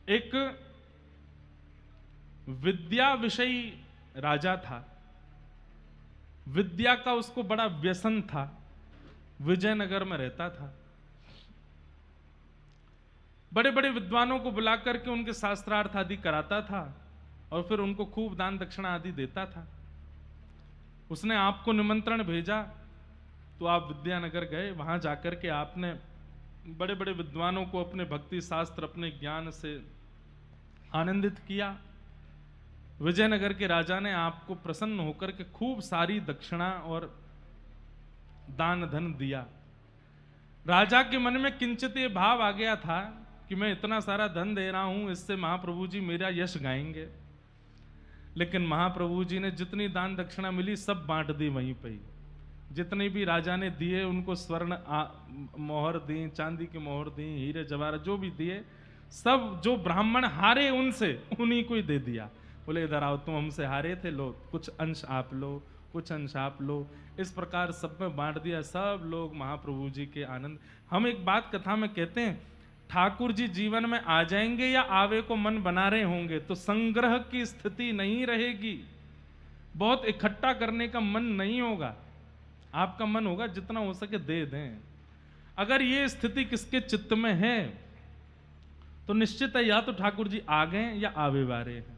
एक विद्या विषयी राजा था, विद्या का उसको बड़ा व्यसन था, विजयनगर में रहता था। बड़े बड़े विद्वानों को बुला करके उनके शास्त्रार्थ आदि कराता था और फिर उनको खूब दान दक्षिणा आदि देता था। उसने आपको निमंत्रण भेजा तो आप विद्यानगर गए। वहां जाकर के आपने बड़े बड़े विद्वानों को अपने भक्ति शास्त्र, अपने ज्ञान से आनंदित किया। विजयनगर के राजा ने आपको प्रसन्न होकर के खूब सारी दक्षिणा और दान धन दिया। राजा के मन में किंचित ये भाव आ गया था कि मैं इतना सारा धन दे रहा हूं, इससे महाप्रभु जी मेरा यश गाएंगे। लेकिन महाप्रभु जी ने जितनी दान दक्षिणा मिली सब बांट दी वहीं पे ही। जितने भी राजा ने दिए उनको स्वर्ण मोहर दी, चांदी की मोहर दी, हीरे जवाहर जो भी दिए, सब जो ब्राह्मण हारे उनसे उन्हीं को ही दे दिया। बोले इधर आओ, तुम हमसे हारे थे, लो कुछ अंश आप लो, कुछ अंश आप लो। इस प्रकार सब में बांट दिया। सब लोग महाप्रभु जी के आनंद। हम एक बात कथा में कहते हैं, ठाकुर जी जीवन में आ जाएंगे या आवे को मन बना रहे होंगे तो संग्रह की स्थिति नहीं रहेगी, बहुत इकट्ठा करने का मन नहीं होगा। आपका मन होगा जितना हो सके दे दें। अगर ये स्थिति किसके चित्त में है तो निश्चित है या तो ठाकुर जी आ गए या आवे वारे हैं,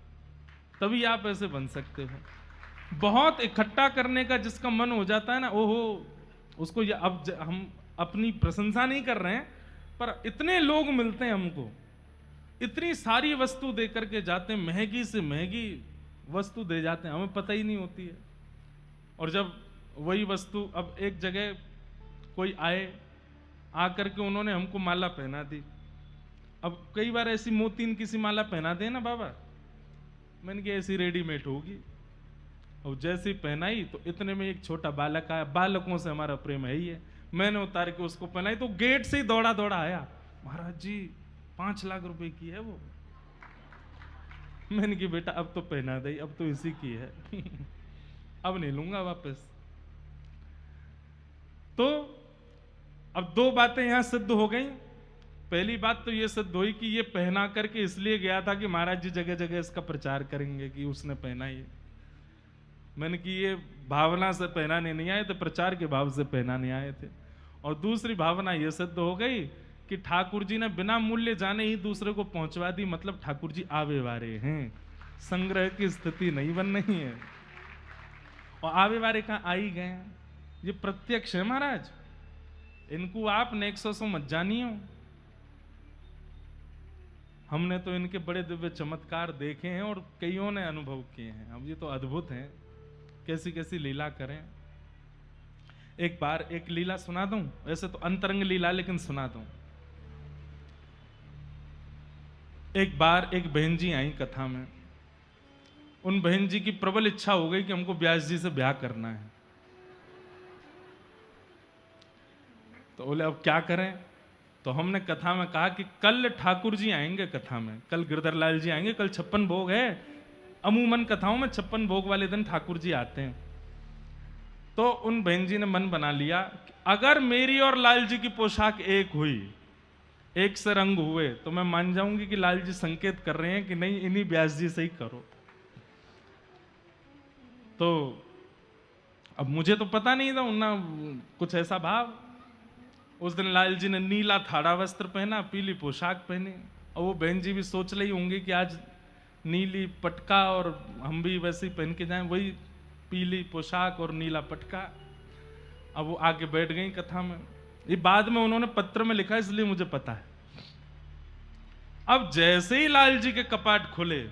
तभी आप ऐसे बन सकते हो। बहुत इकट्ठा करने का जिसका मन हो जाता है ना, ओहो उसको ये, अब हम अपनी प्रशंसा नहीं कर रहे हैं, पर इतने लोग मिलते हैं हमको, इतनी सारी वस्तु दे करके जाते हैं, महंगी से महंगी वस्तु दे जाते हैं, हमें पता ही नहीं होती है। और जब वही वस्तु, अब एक जगह कोई आए, आकर के उन्होंने हमको माला पहना दी। अब कई बार ऐसी मोतीन किसी माला पहना दे ना बाबा, मैंने कहा ऐसी रेडीमेड होगी। और जैसे ही पहनाई तो इतने में एक छोटा बालक आया, बालकों से हमारा प्रेम है ही है, मैंने उतार के उसको पहनाई तो गेट से ही दौड़ा दौड़ा आया, महाराज जी 5 लाख रुपए की है वो। मैंने कहा बेटा अब तो पहना दे, अब तो इसी की है अब नहीं लूंगा वापस। तो अब 2 बातें यहां सिद्ध हो गई पहली बात तो ये सिद्ध हुई कि ये पहना करके इसलिए गया था कि महाराज जी जगह जगह इसका प्रचार करेंगे कि उसने पहना ये। मैंने कि ये भावना से पहनाने नहीं आए थे, प्रचार के भाव से पहनाने आए थे। और दूसरी भावना ये सिद्ध हो गई कि ठाकुर जी ने बिना मूल्य जाने ही दूसरे को पहुंचवा दी, मतलब ठाकुर जी आवे वारे हैं, संग्रह की स्थिति नहीं बन रही है। और आवे वारे कहाँ आ ही गए, ये प्रत्यक्ष है महाराज, इनको आप नेक्सो सो मत जानियो। हमने तो इनके बड़े दिव्य चमत्कार देखे हैं और कईयों ने अनुभव किए हैं। अब ये तो अद्भुत हैं, कैसी कैसी लीला करें। एक बार एक लीला सुना दूं, वैसे तो अंतरंग लीला लेकिन सुना दूं। एक बार एक बहन जी आई कथा में, उन बहन जी की प्रबल इच्छा हो गई कि हमको व्यास जी से ब्याह करना है। तो बोले अब क्या करें, तो हमने कथा में कहा कि कल ठाकुर जी आएंगे कथा में, कल गिरधर लाल जी आएंगे, कल 56 भोग है। अमूमन कथाओं में 56 भोग वाले दिन ठाकुर जी आते हैं। तो उन बहन जी ने मन बना लिया कि अगर मेरी और लाल जी की पोशाक एक हुई, एक से रंग हुए, तो मैं मान जाऊंगी कि लाल जी संकेत कर रहे हैं कि नहीं इन्हीं व्यास जी से ही करो। तो अब मुझे तो पता नहीं था उन्ना कुछ ऐसा भाव। उस दिन लाल जी ने नीला थाड़ा वस्त्र पहना, पीली पोशाक पहनी, और वो बहन जी भी सोच रही होंगी कि आज नीली पटका और हम भी वैसे ही पहन के जाएं, वही पीली पोशाक और नीला पटका। अब वो आके बैठ गई कथा में। ये बाद में उन्होंने पत्र में लिखा इसलिए मुझे पता है। अब जैसे ही लाल जी के कपाट खुले,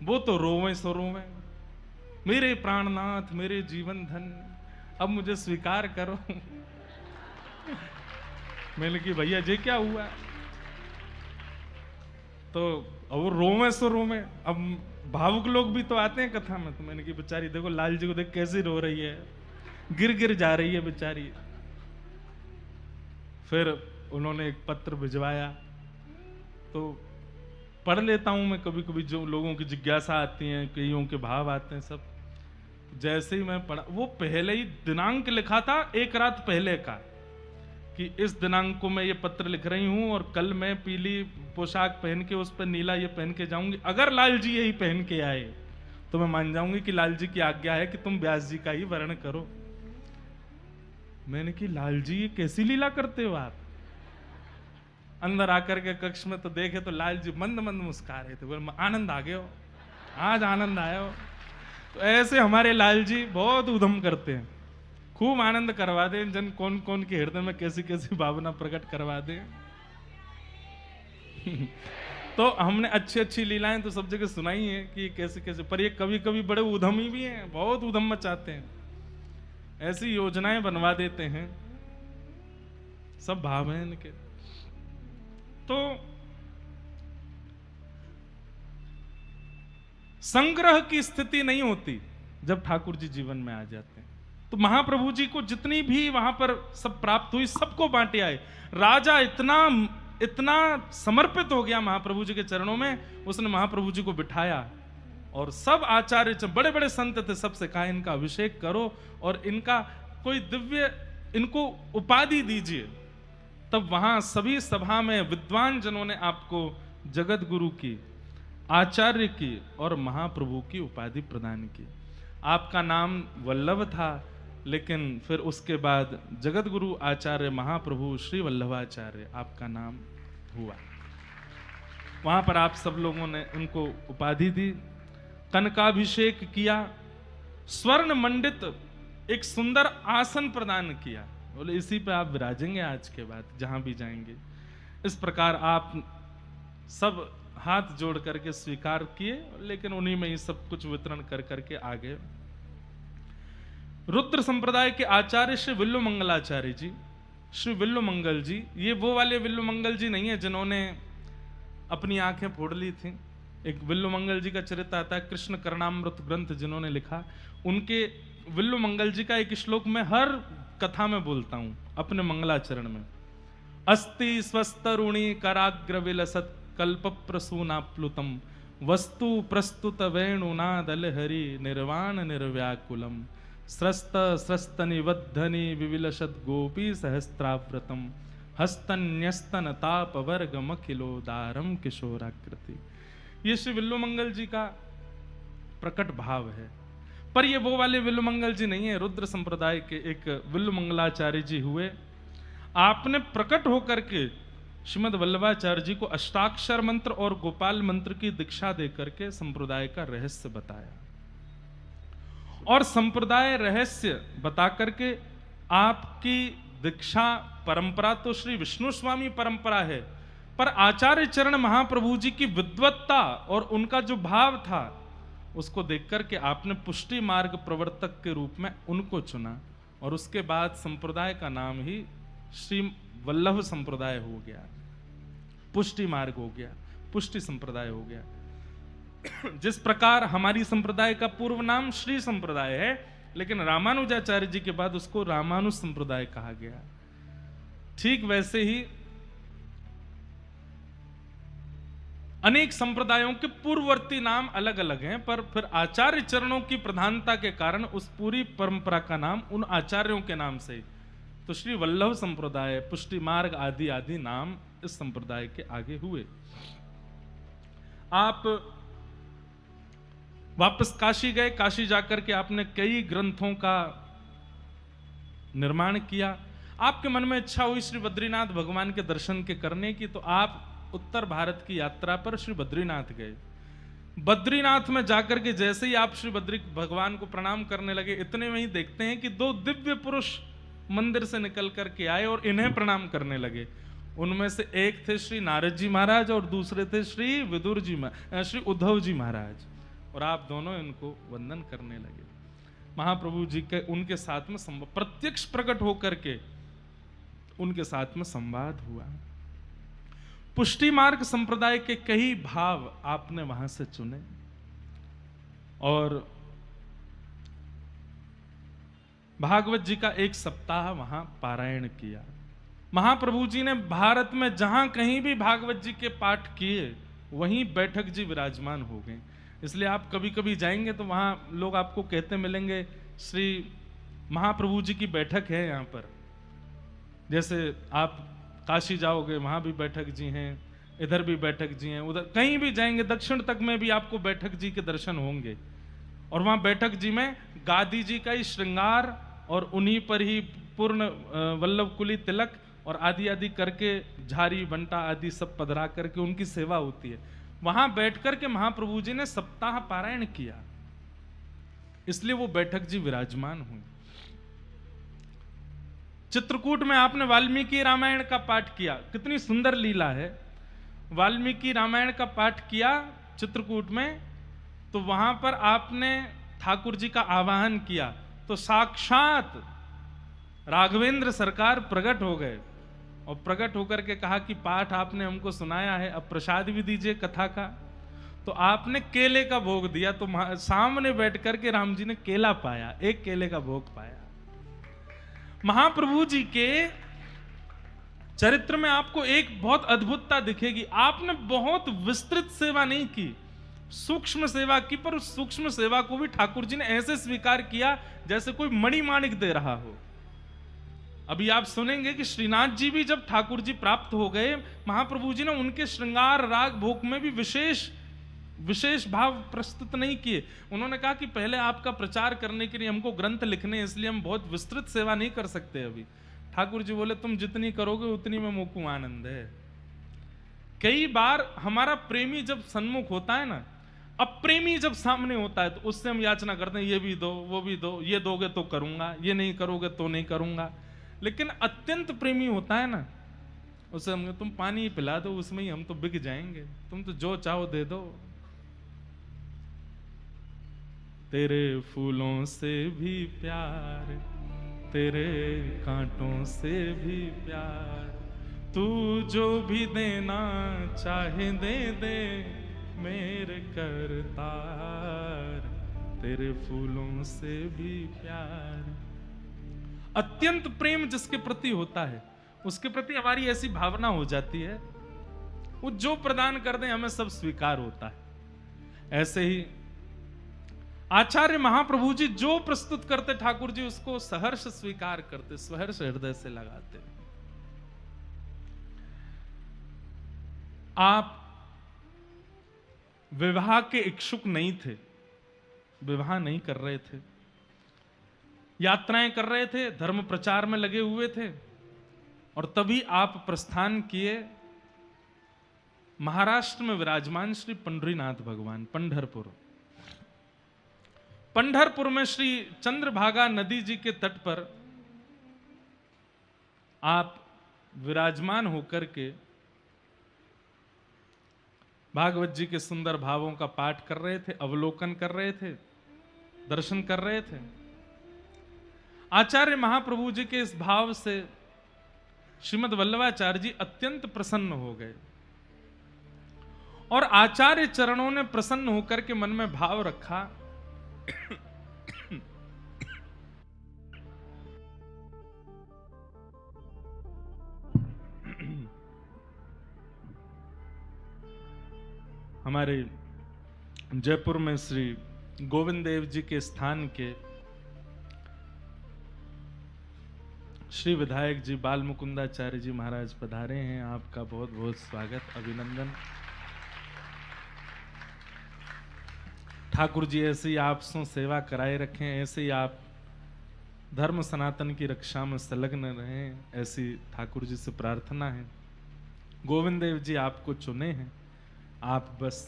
वो तो रोवे सो रोवे, मेरे प्राणनाथ, मेरे जीवन धन, अब मुझे स्वीकार करो। मैंने कि भैया जी क्या हुआ, तो वो रोवे सो रोवे। अब भावुक लोग भी तो आते हैं कथा में, तो मैंने कि बेचारी देखो लाल जी को देख कैसी रो रही है, गिर गिर जा रही है बेचारी। फिर उन्होंने एक पत्र भिजवाया, तो पढ़ लेता हूं मैं कभी कभी, जो लोगों की जिज्ञासा आती है, कईयों के भाव आते हैं सब। जैसे ही मैं पढ़ा, वो पहले ही दिनांक लिखा था एक रात पहले का, कि इस दिनांक को मैं ये पत्र लिख रही हूं और कल मैं पीली पोशाक पहन के उस पर नीला ये पहन के जाऊंगी। अगर लाल जी यही पहन के आए तो मैं मान जाऊंगी कि लाल जी की आज्ञा है कि तुम व्यास जी का ही वर्ण करो। मैंने कि लाल जी ये कैसी लीला करते हो आप। अंदर आकर के कक्ष में तो देखे तो लाल जी मंद मंद मुस्कुरा रहे थे, बोले आनंद आ गया हो, आज आनंद आया हो। तो ऐसे हमारे लाल जी बहुत उधम करते हैं, खूब आनंद करवा दे, जन कौन कौन के हृदय में कैसी कैसी भावना प्रकट करवा दे। तो हमने अच्छी अच्छी लीलाएं तो सब जगह सुनाई है कि कैसे कैसे, पर ये कभी कभी बड़े उधमी भी हैं, बहुत उधम मचाते हैं, ऐसी योजनाएं बनवा देते हैं, सब भाव हैं इनके। तो संग्रह की स्थिति नहीं होती जब ठाकुर जी जीवन में आ जाते हैं। तो महाप्रभु जी को जितनी भी वहां पर सब प्राप्त हुई सबको बांटे आए। राजा इतना इतना समर्पित हो गया महाप्रभु जी के चरणों में, उसने महाप्रभु जी को बिठाया और सब आचार्य बड़े बड़े संत थे, सबसे कहा इनका अभिषेक करो और इनका कोई दिव्य इनको उपाधि दीजिए। तब वहां सभी सभा में विद्वान जनों ने आपको जगत गुरु की, आचार्य की और महाप्रभु की उपाधि प्रदान की। आपका नाम वल्लभ था, लेकिन फिर उसके बाद जगत गुरु आचार्य महाप्रभु श्री वल्लभाचार्य आपका नाम हुआ। वहां पर आप सब लोगों ने उनको उपाधि दी, कनकाभिषेक किया, स्वर्ण मंडित एक सुंदर आसन प्रदान किया, बोले इसी पे आप विराजेंगे आज के बाद जहां भी जाएंगे। इस प्रकार आप सब हाथ जोड़ करके स्वीकार किए, लेकिन उन्हीं में ही सब कुछ वितरण कर करके आ गए। रुद्र संप्रदाय के आचार्य श्री विल्लु मंगलाचार्य जी, श्री विल्लु मंगल जी, ये वो वाले विल्लु मंगल जी नहीं है जिन्होंने अपनी आंखें फोड़ ली थी। एक विल्लु मंगल जी का चरित्र आता है, कृष्ण करणामृत ग्रंथ जिन्होंने लिखा, उनके विल्लु मंगल जी का एक श्लोक मैं हर कथा में बोलता हूं अपने मंगलाचरण में। अस्ति स्वस्तरुणी कराग्र विलसत कल्प प्रसूनाप्लुतम वस्तु प्रस्तुत वेणुनादल हरि निर्वाण निर्व्याकुलम स्रस्त स्रस्त निबद्धनि विविलसत गोपी सहस्त्राव्रतम हस्तन्यस्तन ताप वर्ग मखिलोदारम किशोराकृति। ये श्री विल्लुमंगल जी का प्रकट भाव है। पर ये वो वाले विल्लुमंगल जी नहीं है, रुद्र संप्रदाय के एक विल्लुमंगलाचार्य जी हुए। आपने प्रकट होकर के श्रीमद वल्लभाचार्य जी को अष्टाक्षर मंत्र और गोपाल मंत्र की दीक्षा देकर के संप्रदाय का रहस्य बताया, और संप्रदाय रहस्य बता करके आपकी दीक्षा परंपरा तो श्री विष्णु स्वामी परंपरा है, पर आचार्य चरण महाप्रभु जी की विद्वत्ता और उनका जो भाव था उसको देख करके आपने पुष्टि मार्ग प्रवर्तक के रूप में उनको चुना, और उसके बाद संप्रदाय का नाम ही श्री वल्लभ संप्रदाय हो गया, पुष्टि मार्ग हो गया, पुष्टि संप्रदाय हो गया। जिस प्रकार हमारी संप्रदाय का पूर्व नाम श्री संप्रदाय है, लेकिन रामानुजाचार्य जी के बाद उसको रामानुज संप्रदाय कहा गया, ठीक वैसे ही अनेक संप्रदायों के पूर्ववर्ती नाम अलग अलग हैं, पर फिर आचार्य चरणों की प्रधानता के कारण उस पूरी परंपरा का नाम उन आचार्यों के नाम से, तो श्री वल्लभ संप्रदाय, पुष्टि मार्ग आदि आदि नाम इस संप्रदाय के आगे हुए। आप वापस काशी गए, काशी जाकर के आपने कई ग्रंथों का निर्माण किया। आपके मन में इच्छा हुई श्री बद्रीनाथ भगवान के दर्शन के करने की, तो आप उत्तर भारत की यात्रा पर श्री बद्रीनाथ गए। बद्रीनाथ में जाकर के जैसे ही आप श्री बद्री भगवान को प्रणाम करने लगे, इतने में ही देखते हैं कि दो दिव्य पुरुष मंदिर से निकल करके आए और इन्हें प्रणाम करने लगे। उनमें से एक थे श्री नारद जी महाराज और दूसरे थे श्री विदुर जी श्री उद्धव जी महाराज, और आप दोनों इनको वंदन करने लगे। महाप्रभु जी के उनके साथ में प्रत्यक्ष प्रकट होकर के उनके साथ में संवाद हुआ। पुष्टि मार्ग संप्रदाय के कई भाव आपने वहां से चुने और भागवत जी का एक सप्ताह वहां पारायण किया। महाप्रभु जी ने भारत में जहां कहीं भी भागवत जी के पाठ किए, वहीं बैठक जी विराजमान हो गए। इसलिए आप कभी कभी जाएंगे तो वहां लोग आपको कहते मिलेंगे, श्री महाप्रभु जी की बैठक है यहाँ पर। जैसे आप काशी जाओगे, वहां भी बैठक जी हैं, इधर भी बैठक जी हैं, उधर कहीं भी जाएंगे दक्षिण तक में भी आपको बैठक जी के दर्शन होंगे। और वहां बैठक जी में गादी जी का ही श्रृंगार और उन्हीं पर ही पूर्ण वल्लभ कुली तिलक और आदि आदि करके झारी बंटा आदि सब पधरा करके उनकी सेवा होती है। वहां बैठ करके महाप्रभु जी ने सप्ताह पारायण किया, इसलिए वो बैठक जी विराजमान हुई। चित्रकूट में आपने वाल्मीकि रामायण का पाठ किया, कितनी सुंदर लीला है। वाल्मीकि रामायण का पाठ किया चित्रकूट में, तो वहां पर आपने ठाकुर जी का आवाहन किया, तो साक्षात राघवेंद्र सरकार प्रकट हो गए और प्रकट होकर के कहा कि पाठ आपने हमको सुनाया है, अब प्रसाद भी दीजिए कथा का। तो आपने केले का भोग दिया, तो सामने बैठ करके राम जी ने केला पाया, एक केले का भोग पाया। महाप्रभु जी के चरित्र में आपको एक बहुत अद्भुतता दिखेगी। आपने बहुत विस्तृत सेवा नहीं की, सूक्ष्म सेवा की, पर उस सूक्ष्म सेवा को भी ठाकुर जी ने ऐसे स्वीकार किया जैसे कोई मणिमाणिक दे रहा हो। अभी आप सुनेंगे कि श्रीनाथ जी भी जब ठाकुर जी प्राप्त हो गए, महाप्रभु जी ने उनके श्रृंगार राग भोग में भी विशेष भाव प्रस्तुत नहीं किए। उन्होंने कहा कि पहले आपका प्रचार करने के लिए हमको ग्रंथ लिखने, इसलिए हम बहुत विस्तृत सेवा नहीं कर सकते अभी। ठाकुर जी बोले तुम जितनी करोगे उतनी में मोकू आनंद है। कई बार हमारा प्रेमी जब सन्मुख होता है ना, अप्रेमी जब सामने होता है, तो उससे हम याचना करते हैं ये भी दो, वो भी दो, ये दोगे तो करूंगा, ये नहीं करोगे तो नहीं करूंगा। लेकिन अत्यंत प्रेमी होता है ना, उसे हम तुम पानी पिला दो, उसमें ही हम तो बिक जाएंगे, तुम तो जो चाहो दे दो। तेरे फूलों से भी प्यार, तेरे कांटों से भी प्यार, तू जो भी देना चाहे दे दे मेरे करतार, तेरे फूलों से भी प्यार। अत्यंत प्रेम जिसके प्रति होता है, उसके प्रति हमारी ऐसी भावना हो जाती है, वो जो प्रदान कर दे हमें सब स्वीकार होता है। ऐसे ही आचार्य महाप्रभु जी जो प्रस्तुत करते ठाकुर जी उसको सहर्ष स्वीकार करते, सहर्ष हृदय से लगाते। आप विवाह के इच्छुक नहीं थे, विवाह नहीं कर रहे थे, यात्राएं कर रहे थे, धर्म प्रचार में लगे हुए थे, और तभी आप प्रस्थान किए महाराष्ट्र में विराजमान श्री पंढरीनाथ भगवान, पंढरपुर। पंढरपुर में श्री चंद्रभागा नदी जी के तट पर आप विराजमान होकर के भागवत जी के सुंदर भावों का पाठ कर रहे थे, अवलोकन कर रहे थे, दर्शन कर रहे थे। आचार्य महाप्रभु जी के इस भाव से श्रीमद् वल्लभाचार्य जी अत्यंत प्रसन्न हो गए, और आचार्य चरणों ने प्रसन्न होकर के मन में भाव रखा हमारे जयपुर में श्री गोविंद देव जी के स्थान के श्री विधायक जी बाल मुकुंदाचार्य जी महाराज पधारे हैं। आपका बहुत बहुत स्वागत, अभिनंदन। ठाकुर जी ऐसे ही आप सो सेवा कराए रखें, ऐसे ही आप धर्म सनातन की रक्षा में संलग्न रहें, ऐसी ठाकुर जी से प्रार्थना है। गोविंद देव जी आपको चुने हैं, आप बस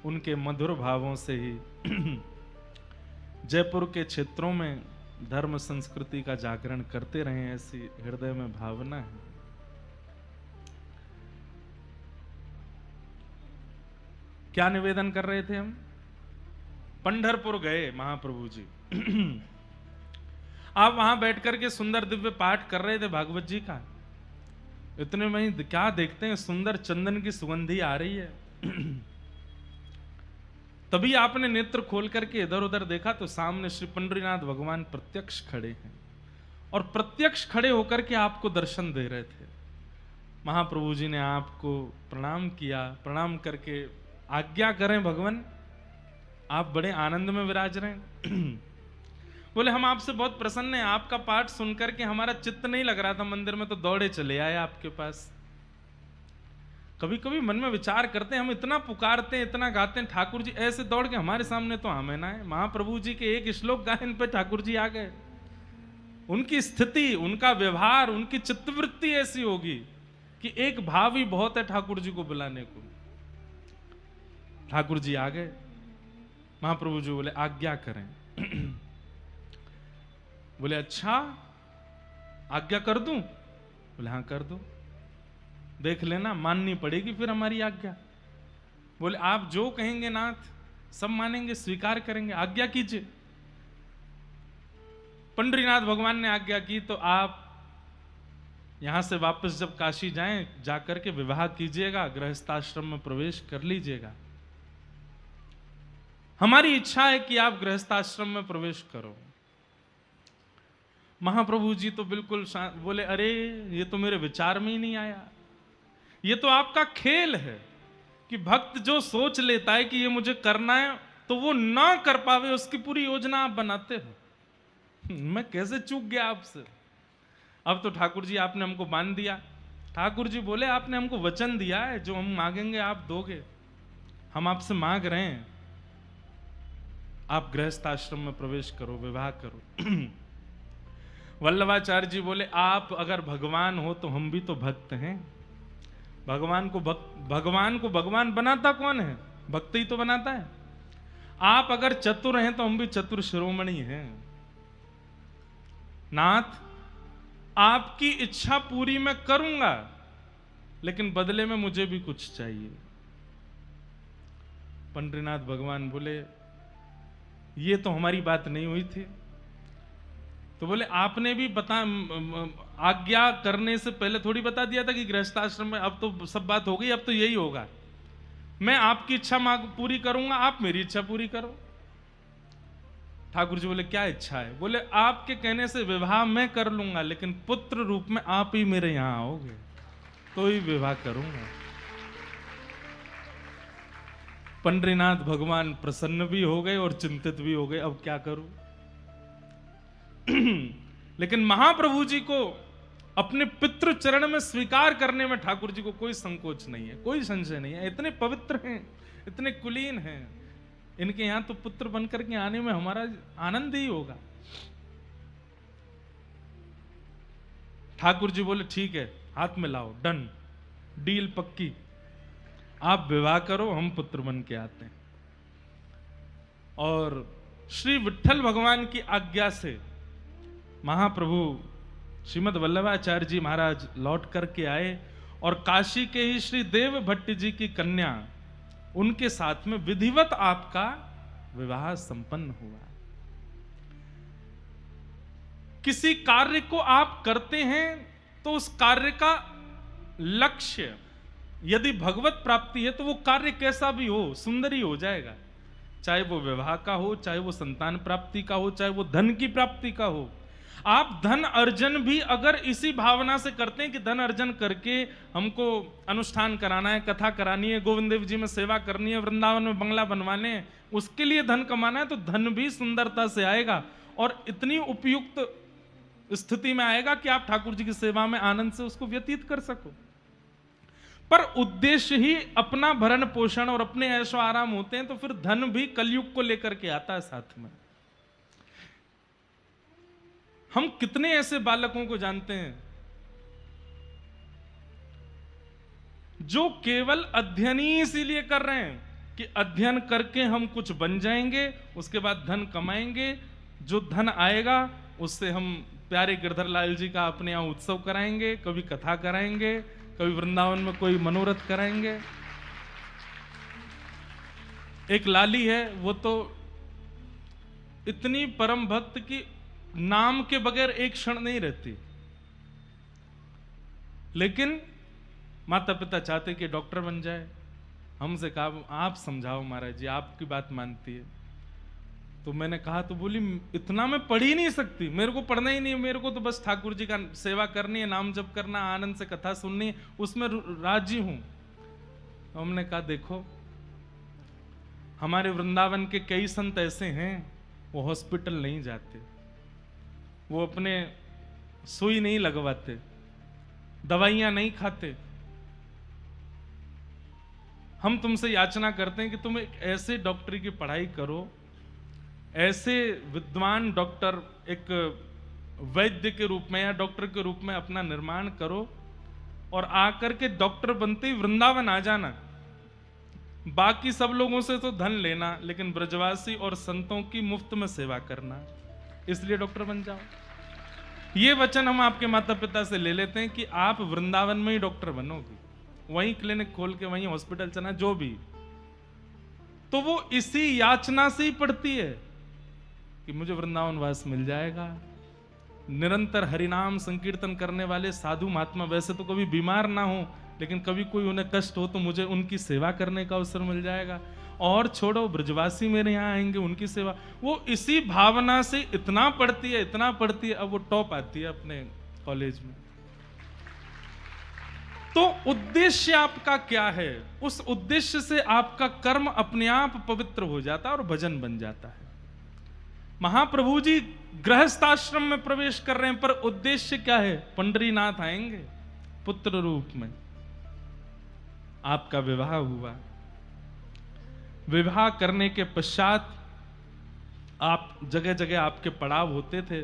उनके मधुर भावों से ही जयपुर के क्षेत्रों में धर्म संस्कृति का जागरण करते रहें, ऐसी हृदय में भावना है। क्या निवेदन कर रहे थे हम? पंढरपुर गए महाप्रभु जी आप वहां बैठकर के सुंदर दिव्य पाठ कर रहे थे भागवत जी का। इतने में ही क्या देखते हैं, सुंदर चंदन की सुगंधी आ रही है तभी आपने नेत्र खोल करके इधर उधर देखा तो सामने श्री पंढरीनाथ भगवान प्रत्यक्ष खड़े हैं, और प्रत्यक्ष खड़े होकर के आपको दर्शन दे रहे थे। महाप्रभु जी ने आपको प्रणाम किया, प्रणाम करके आज्ञा करें भगवान, आप बड़े आनंद में विराज रहे हैं बोले हम आपसे बहुत प्रसन्न हैं, आपका पाठ सुनकर के हमारा चित्त नहीं लग रहा था मंदिर में, तो दौड़े चले आए आपके पास। कभी कभी मन में विचार करते हैं, हम इतना पुकारते हैं, इतना गाते हैं, ठाकुर जी ऐसे दौड़ के हमारे सामने तो हमें ना है। महाप्रभु जी के एक श्लोक गायन पे ठाकुर जी आ गए। उनकी स्थिति, उनका व्यवहार, उनकी चित्तवृत्ति ऐसी होगी कि एक भाव ही बहुत है ठाकुर जी को बुलाने को। ठाकुर जी आ गए, महाप्रभु जी बोले आज्ञा करें बोले अच्छा आज्ञा कर दूं? बोले हाँ कर दो, देख लेना माननी पड़ेगी फिर हमारी आज्ञा। बोले आप जो कहेंगे नाथ सब मानेंगे, स्वीकार करेंगे, आज्ञा कीजिए। पंढरीनाथ भगवान ने आज्ञा की तो आप यहां से वापस जब काशी जाएं, जाकर के विवाह कीजिएगा, गृहस्थाश्रम में प्रवेश कर लीजिएगा। हमारी इच्छा है कि आप गृहस्थाश्रम में प्रवेश करो। महाप्रभु जी तो बिल्कुल बोले अरे ये तो मेरे विचार में ही नहीं आया, ये तो आपका खेल है कि भक्त जो सोच लेता है कि ये मुझे करना है तो वो ना कर पावे, उसकी पूरी योजना आप बनाते हो। मैं कैसे चूक गया आपसे। अब तो ठाकुर जी आपने हमको बांध दिया। ठाकुर जी बोले आपने हमको वचन दिया है, जो हम मांगेंगे आप दोगे। हम आपसे मांग रहे हैं आप गृहस्थ आश्रम में प्रवेश करो, विवाह करो। वल्लभाचार्य जी बोले आप अगर भगवान हो तो हम भी तो भक्त हैं। भगवान को भगवान बनाता कौन है? भक्त ही तो बनाता है। आप अगर चतुर हैं तो हम भी चतुर शिरोमणि हैं। नाथ आपकी इच्छा पूरी मैं करूंगा, लेकिन बदले में मुझे भी कुछ चाहिए। पंढरीनाथ भगवान बोले ये तो हमारी बात नहीं हुई थी। तो बोले आपने भी आज्ञा करने से पहले थोड़ी बता दिया था कि गृहस्थाश्रम में, अब तो सब बात हो गई, अब तो यही होगा। मैं आपकी इच्छा पूरी करूंगा, आप मेरी इच्छा पूरी करो। ठाकुर जी बोले क्या इच्छा है? बोले आपके कहने से विवाह मैं कर लूंगा, लेकिन पुत्र रूप में आप ही मेरे यहां आओगे तो ही विवाह करूंगा। पंढरीनाथ भगवान प्रसन्न भी हो गए और चिंतित भी हो गए, अब क्या करूं। लेकिन महाप्रभु जी को अपने पितृ चरण में स्वीकार करने में ठाकुर जी को कोई संकोच नहीं है, कोई संशय नहीं है। इतने पवित्र हैं, इतने कुलीन हैं, इनके यहां तो पुत्र बनकर के आने में हमारा आनंद ही होगा। ठाकुर जी बोले ठीक है, हाथ में लाओ, डन, डील पक्की, आप विवाह करो, हम पुत्र बन के आते हैं। और श्री विट्ठल भगवान की आज्ञा से महाप्रभु श्रीमद् वल्लभाचार्य जी महाराज लौट करके आए और काशी के ही श्री देव भट्ट जी की कन्या, उनके साथ में विधिवत आपका विवाह संपन्न हुआ। किसी कार्य को आप करते हैं तो उस कार्य का लक्ष्य यदि भगवत प्राप्ति है तो वो कार्य कैसा भी हो सुंदर ही हो जाएगा, चाहे वो विवाह का हो, चाहे वो संतान प्राप्ति का हो, चाहे वो धन की प्राप्ति का हो। आप धन अर्जन भी अगर इसी भावना से करते हैं कि धन अर्जन करके हमको अनुष्ठान कराना है, कथा करानी है, गोविंद देव जी में सेवा करनी है, वृंदावन में बंगला बनवाने हैं, उसके लिए धन कमाना है, तो धन भी सुंदरता से आएगा और इतनी उपयुक्त स्थिति में आएगा कि आप ठाकुर जी की सेवा में आनंद से उसको व्यतीत कर सको। पर उद्देश्य ही अपना भरण पोषण और अपने ऐशो आराम होते हैं, तो फिर धन भी कलयुग को लेकर के आता है साथ में। हम कितने ऐसे बालकों को जानते हैं जो केवल अध्ययन ही इसीलिए कर रहे हैं कि अध्ययन करके हम कुछ बन जाएंगे, उसके बाद धन कमाएंगे, जो धन आएगा उससे हम प्यारे गिरधर लाल जी का अपने यहां उत्सव कराएंगे, कभी कथा कराएंगे, कभी वृंदावन में कोई मनोरथ कराएंगे। एक लाली है, वो तो इतनी परम भक्त की नाम के बगैर एक क्षण नहीं रहती, लेकिन माता पिता चाहते कि डॉक्टर बन जाए। हमसे कहा आप समझाओ महाराज जी, आपकी बात मानती है। तो मैंने कहा, तो बोली इतना मैं पढ़ ही नहीं सकती, मेरे को पढ़ना ही नहीं, मेरे को तो बस ठाकुर जी का सेवा करनी है, नाम जप करना, आनंद से कथा सुननी है, उसमें राजी हूं। तो हमने कहा देखो, हमारे वृंदावन के कई संत ऐसे हैं, वो हॉस्पिटल नहीं जाते, वो अपने सुई नहीं लगवाते, दवाइयां नहीं खाते। हम तुमसे याचना करते हैं कि तुम एक ऐसे डॉक्टरी की पढ़ाई करो, ऐसे विद्वान डॉक्टर, एक वैद्य के रूप में या डॉक्टर के रूप में अपना निर्माण करो और आकर के डॉक्टर बनते ही वृंदावन आ जाना। बाकी सब लोगों से तो धन लेना, लेकिन ब्रजवासी और संतों की मुफ्त में सेवा करना, इसलिए डॉक्टर बन जाओ। ये वचन हम आपके माता पिता से ले लेते हैं कि आप वृंदावन में ही डॉक्टर बनोगे, वहीं क्लिनिक खोल के वहीं हॉस्पिटल चलना, जो भी। तो वो इसी याचना से ही पड़ती है कि मुझे वृंदावन वास मिल जाएगा। निरंतर हरिनाम संकीर्तन करने वाले साधु महात्मा वैसे तो कभी बीमार ना हो, लेकिन कभी कोई उन्हें कष्ट हो तो मुझे उनकी सेवा करने का अवसर मिल जाएगा। और छोड़ो, ब्रजवासी मेरे यहाँ आएंगे, उनकी सेवा, वो इसी भावना से इतना पढ़ती है, इतना पढ़ती है, अब वो टॉप आती है अपने कॉलेज में। तो उद्देश्य आपका क्या है? उस उद्देश्य से आपका कर्म अपने आप पवित्र हो जाता है और भजन बन जाता है। महाप्रभु जी गृहस्थाश्रम में प्रवेश कर रहे हैं, पर उद्देश्य क्या है? पंडरीनाथ आएंगे पुत्र रूप में। आपका विवाह हुआ, विवाह करने के पश्चात आप जगह जगह आपके पड़ाव होते थे।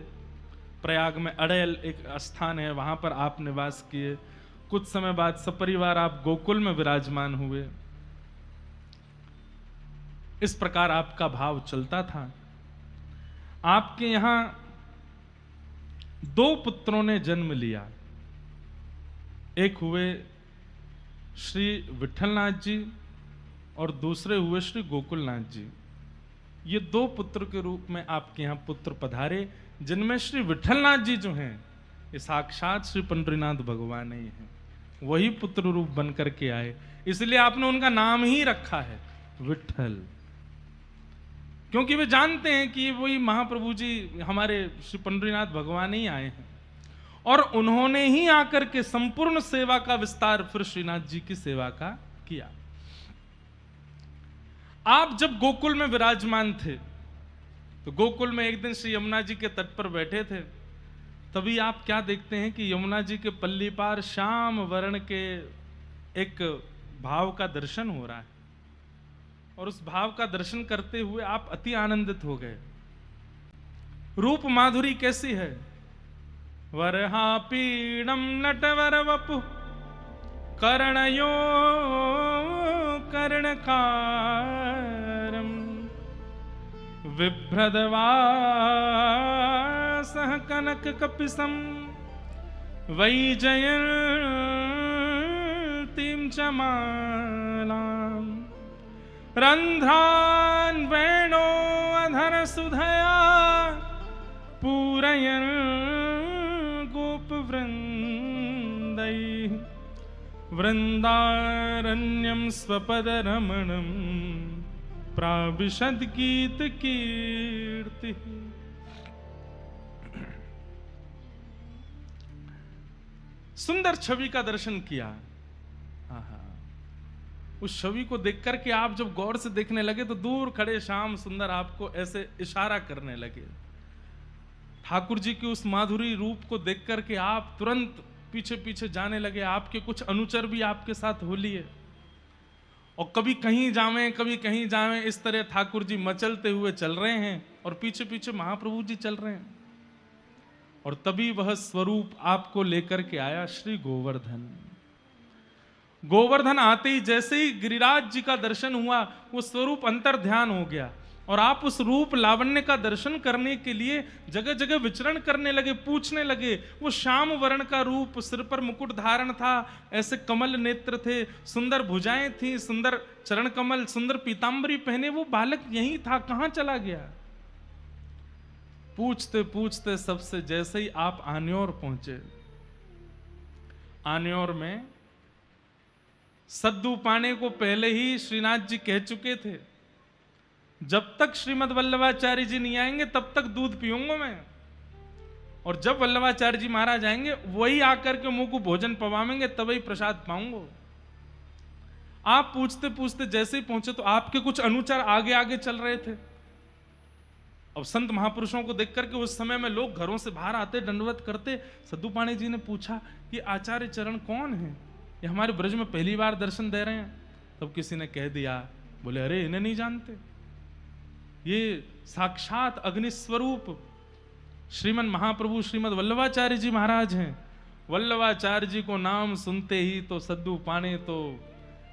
प्रयाग में अड़ेल एक स्थान है, वहां पर आप निवास किए। कुछ समय बाद सपरिवार आप गोकुल में विराजमान हुए। इस प्रकार आपका भाव चलता था। आपके यहां 2 पुत्रों ने जन्म लिया। एक हुए श्री विट्ठलनाथ जी और दूसरे हुए श्री गोकुलनाथ जी। ये 2 पुत्र के रूप में आपके यहां पुत्र पधारे, जिनमें श्री विट्ठलनाथ जी जो हैं ये साक्षात श्री पंडरीनाथ भगवान ही हैं, वही पुत्र रूप बन करके आए। इसलिए आपने उनका नाम ही रखा है विट्ठल, क्योंकि वे जानते हैं कि वही महाप्रभु जी हमारे श्री पंडरीनाथ भगवान ही आए हैं। और उन्होंने ही आकर के संपूर्ण सेवा का विस्तार फिर श्रीनाथ जी की सेवा का किया। आप जब गोकुल में विराजमान थे तो गोकुल में एक दिन श्री यमुना जी के तट पर बैठे थे, तभी आप क्या देखते हैं कि यमुना जी के पल्ली पार श्याम वर्ण के एक भाव का दर्शन हो रहा है, और उस भाव का दर्शन करते हुए आप अति आनंदित हो गए। रूप माधुरी कैसी है? वरहा पीड़म नटवर वपु कर्णयो कर्णकारम विभ्रदवासः कनक कपिसम वैजयन्तीं च मालाम् रन्ध्रान् वेणो अधर सुधया पूरयन् गोपवृन्दैः वृन्दारण्यं स्वपदरमणं प्राविशद गीत कीर्ति। सुंदर छवि का दर्शन किया। उस छवि को देख करके आप जब गौर से देखने लगे तो दूर खड़े श्याम सुंदर आपको ऐसे इशारा करने लगे। ठाकुर जी की उस माधुरी रूप को देख करके आप तुरंत पीछे पीछे जाने लगे। आपके कुछ अनुचर भी आपके साथ हो लिए, और कभी कहीं जावें कभी कहीं जावें, इस तरह ठाकुर जी मचलते हुए चल रहे हैं और पीछे पीछे महाप्रभु जी चल रहे हैं। और तभी वह स्वरूप आपको लेकर के आया श्री गोवर्धन। गोवर्धन आते ही जैसे ही गिरिराज जी का दर्शन हुआ, वो स्वरूप अंतर ध्यान हो गया, और आप उस रूप लावण्य का दर्शन करने के लिए जगह जगह विचरण करने लगे, पूछने लगे। वो श्याम वर्ण का रूप, सिर पर मुकुट धारण था, ऐसे कमल नेत्र थे, सुंदर भुजाएं थी, सुंदर चरण कमल, सुंदर पीतांबरी पहने वो बालक यही था, कहां चला गया? पूछते पूछते सबसे जैसे ही आप आन्योर पहुंचे, आन्योर में सद्दू पाने को पहले ही श्रीनाथ जी कह चुके थे, जब तक श्रीमद वल्लभाचार्य जी नहीं आएंगे तब तक दूध पीऊंगा मैं, और जब वल्लभाचार्य जी महाराज आएंगे वही आकर के मुंह को भोजन पवाएंगे, तभी प्रसाद पाऊंगा। आप पूछते पूछते जैसे ही पहुंचे तो आपके कुछ अनुचर आगे आगे चल रहे थे। अब संत महापुरुषों को देख करके उस समय में लोग घरों से बाहर आते, दंडवत करते। सद्दू पाणी जी ने पूछा कि आचार्य चरण कौन है, ये हमारे ब्रज में पहली बार दर्शन दे रहे हैं। तब किसी ने कह दिया, बोले अरे इन्हें नहीं जानते, ये साक्षात अग्निस्वरूप श्रीमन महाप्रभु श्रीमद वल्लभाचार्य जी महाराज हैं। वल्लभाचार्य जी को नाम सुनते ही तो सद्दू पाणे तो,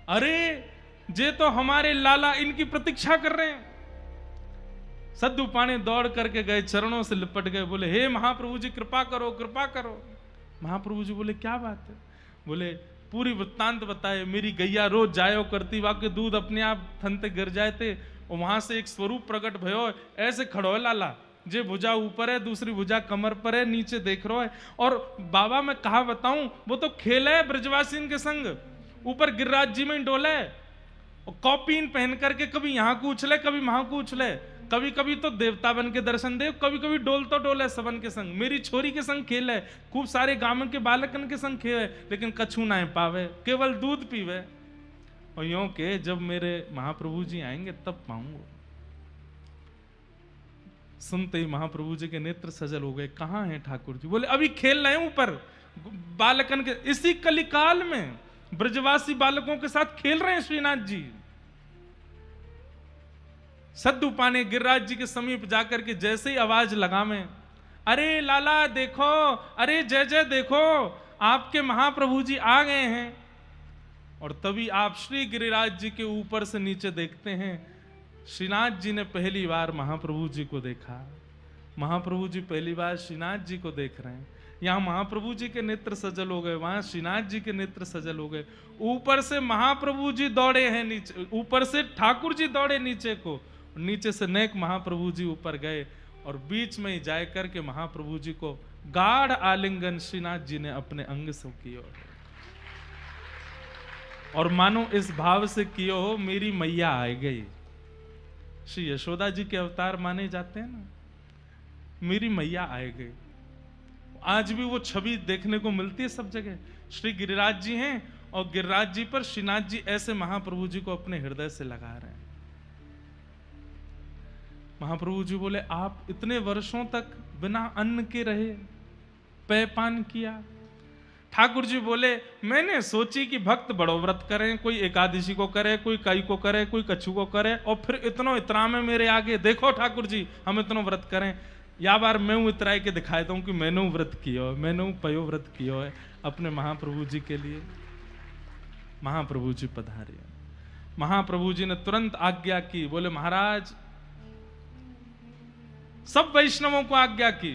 अरे जे तो हमारे लाला इनकी प्रतीक्षा कर रहे हैं। सद्दू पाणे दौड़ करके गए, चरणों से लिपट गए, बोले हे महाप्रभु जी कृपा करो कृपा करो। महाप्रभु जी बोले क्या बात है? बोले पूरी वृत्तांत बताए। मेरी गैया रोज जायो करती, वाके दूध अपने आप थनते गिर जाए थे, और वहां से एक स्वरूप प्रकट भयो, ऐसे खड़ो है लाला, जे भुजा ऊपर है, दूसरी भुजा कमर पर है, नीचे देख रहा है। और बाबा मैं कहा बताऊं, वो तो खेल है ब्रजवासी के संग, ऊपर गिरिराज जी में डोले, और कॉपीन पहन करके कभी यहाँ को उछले कभी वहां को उछले, कभी कभी तो देवता बन के दर्शन दे, कभी कभी डोल तो डोले सबन के संग। मेरी छोरी के संग खेल है, खूब सारे गांव के बालकन के संग खेल है, लेकिन कछु ना पावे, केवल दूध पीवे। और यूं के जब मेरे महाप्रभु जी आएंगे तब पाऊंगा। सुनते ही महाप्रभु जी के नेत्र सजल हो गए। कहां हैं ठाकुर जी? बोले अभी खेल रहे हैं ऊपर बालकन के, इसी कलिकाल में ब्रजवासी बालकों के साथ खेल रहे हैं श्रीनाथ जी। सद्दू पाणे गिरिराज जी के समीप जाकर के जैसे ही आवाज लगावे, अरे लाला देखो, अरे जय जय देखो, आपके महाप्रभु जी आ गए हैं। और तभी आप श्री गिरिराज जी के ऊपर से नीचे देखते हैं, श्रीनाथ जी ने पहली बार महाप्रभु जी को देखा। महाप्रभु जी पहली बार श्रीनाथ जी को देख रहे हैं। यहाँ महाप्रभु जी के नेत्र सजल हो गए, वहां श्रीनाथ जी के नेत्र सजल हो गए। ऊपर से महाप्रभु जी दौड़े हैं नीचे, ऊपर से ठाकुर जी दौड़े नीचे को, नीचे से नेक महाप्रभु जी ऊपर गए, और बीच में ही जाए करके महाप्रभु जी को गाढ़ आलिंगन श्रीनाथ जी ने अपने अंग से किया, और मानो इस भाव से कियो हो मेरी मैया आ गई। श्री यशोदा जी के अवतार माने जाते हैं ना, मेरी मैया आ गई। आज भी वो छवि देखने को मिलती है सब जगह। श्री गिरिराज जी हैं, और गिरिराज जी पर श्रीनाथ जी ऐसे महाप्रभु जी को अपने हृदय से लगा रहे हैं। महाप्रभु जी बोले आप इतने वर्षों तक बिना अन्न के रहे, पेयपान किया। ठाकुर जी बोले, मैंने सोची कि भक्त बड़ो व्रत करें, कोई एकादशी को करे, कोई कई को करे, कोई कछु को करे, और फिर इतनो इतरा में मेरे आगे देखो ठाकुर जी हम इतनो व्रत करें, या बार मैं इतराई के दिखाए दूं कि मैंने व्रत किया है, मैंने पयो व्रत किया है अपने महाप्रभु जी के लिए। महाप्रभु जी पधारे। महाप्रभु जी ने तुरंत आज्ञा की, बोले महाराज, सब वैष्णवों को आज्ञा की,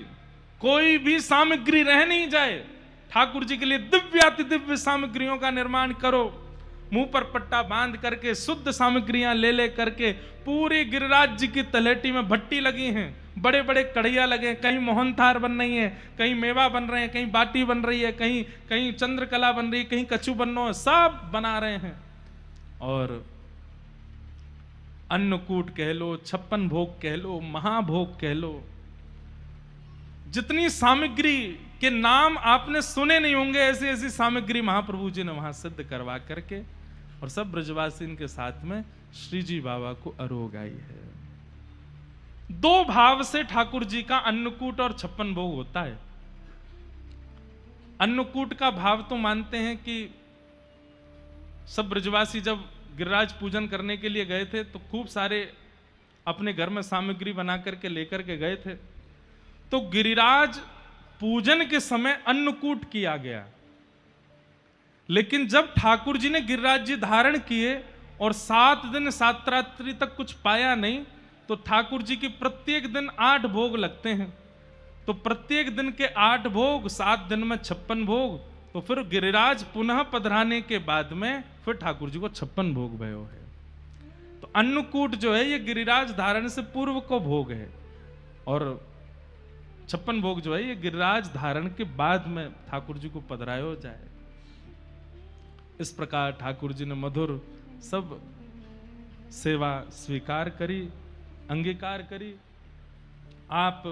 कोई भी सामग्री रह नहीं जाए, ठाकुर जी के लिए दिव्याति दिव्य सामग्रियों का निर्माण करो। मुंह पर पट्टा बांध करके शुद्ध सामग्रियां ले करके पूरी गिरिराज जी की तलेटी में भट्टी लगी हैं, बड़े बड़े कढ़ैया लगे, कहीं मोहनथार बन रही है, कहीं मेवा बन रहे हैं, कहीं बाटी बन रही है, कहीं कहीं चंद्रकला बन रही है, कहीं कछु बन रहा है, सब बना रहे हैं। और अन्नकूट कह लो, 56 भोग कह लो, महाभोग कह लो, जितनी सामग्री के नाम आपने सुने नहीं होंगे, ऐसी ऐसी सामग्री महाप्रभु जी ने वहां सिद्ध करवा करके और सब ब्रजवासी के साथ में श्री जी बाबा को अरोग आई है। 2 भाव से ठाकुर जी का अन्नकूट और 56 भोग होता है। अन्नकूट का भाव तो मानते हैं कि सब ब्रजवासी जब गिरिराज पूजन करने के लिए गए थे तो खूब सारे अपने घर में सामग्री बना करके लेकर के गए थे, तो गिरिराज पूजन के समय अन्नकूट किया गया। लेकिन जब ठाकुर जी ने गिरिराज जी धारण किए और 7 दिन 7 रात्रि तक कुछ पाया नहीं, तो ठाकुर जी की प्रत्येक दिन 8 भोग लगते हैं, तो प्रत्येक दिन के 8 भोग, 7 दिन में 56 भोग, तो फिर गिरिराज पुनः पधराने के बाद में फिर ठाकुर जी को 56 भोग भयो है। तो अन्नकूट जो है ये गिरिराज धारण से पूर्व को भोग है, और 56 भोग जो है ये गिरिराज धारण के बाद में ठाकुर जी को पधरायो जाए। इस प्रकार ठाकुर जी ने मधुर सब सेवा स्वीकार करी, अंगीकार करी। आप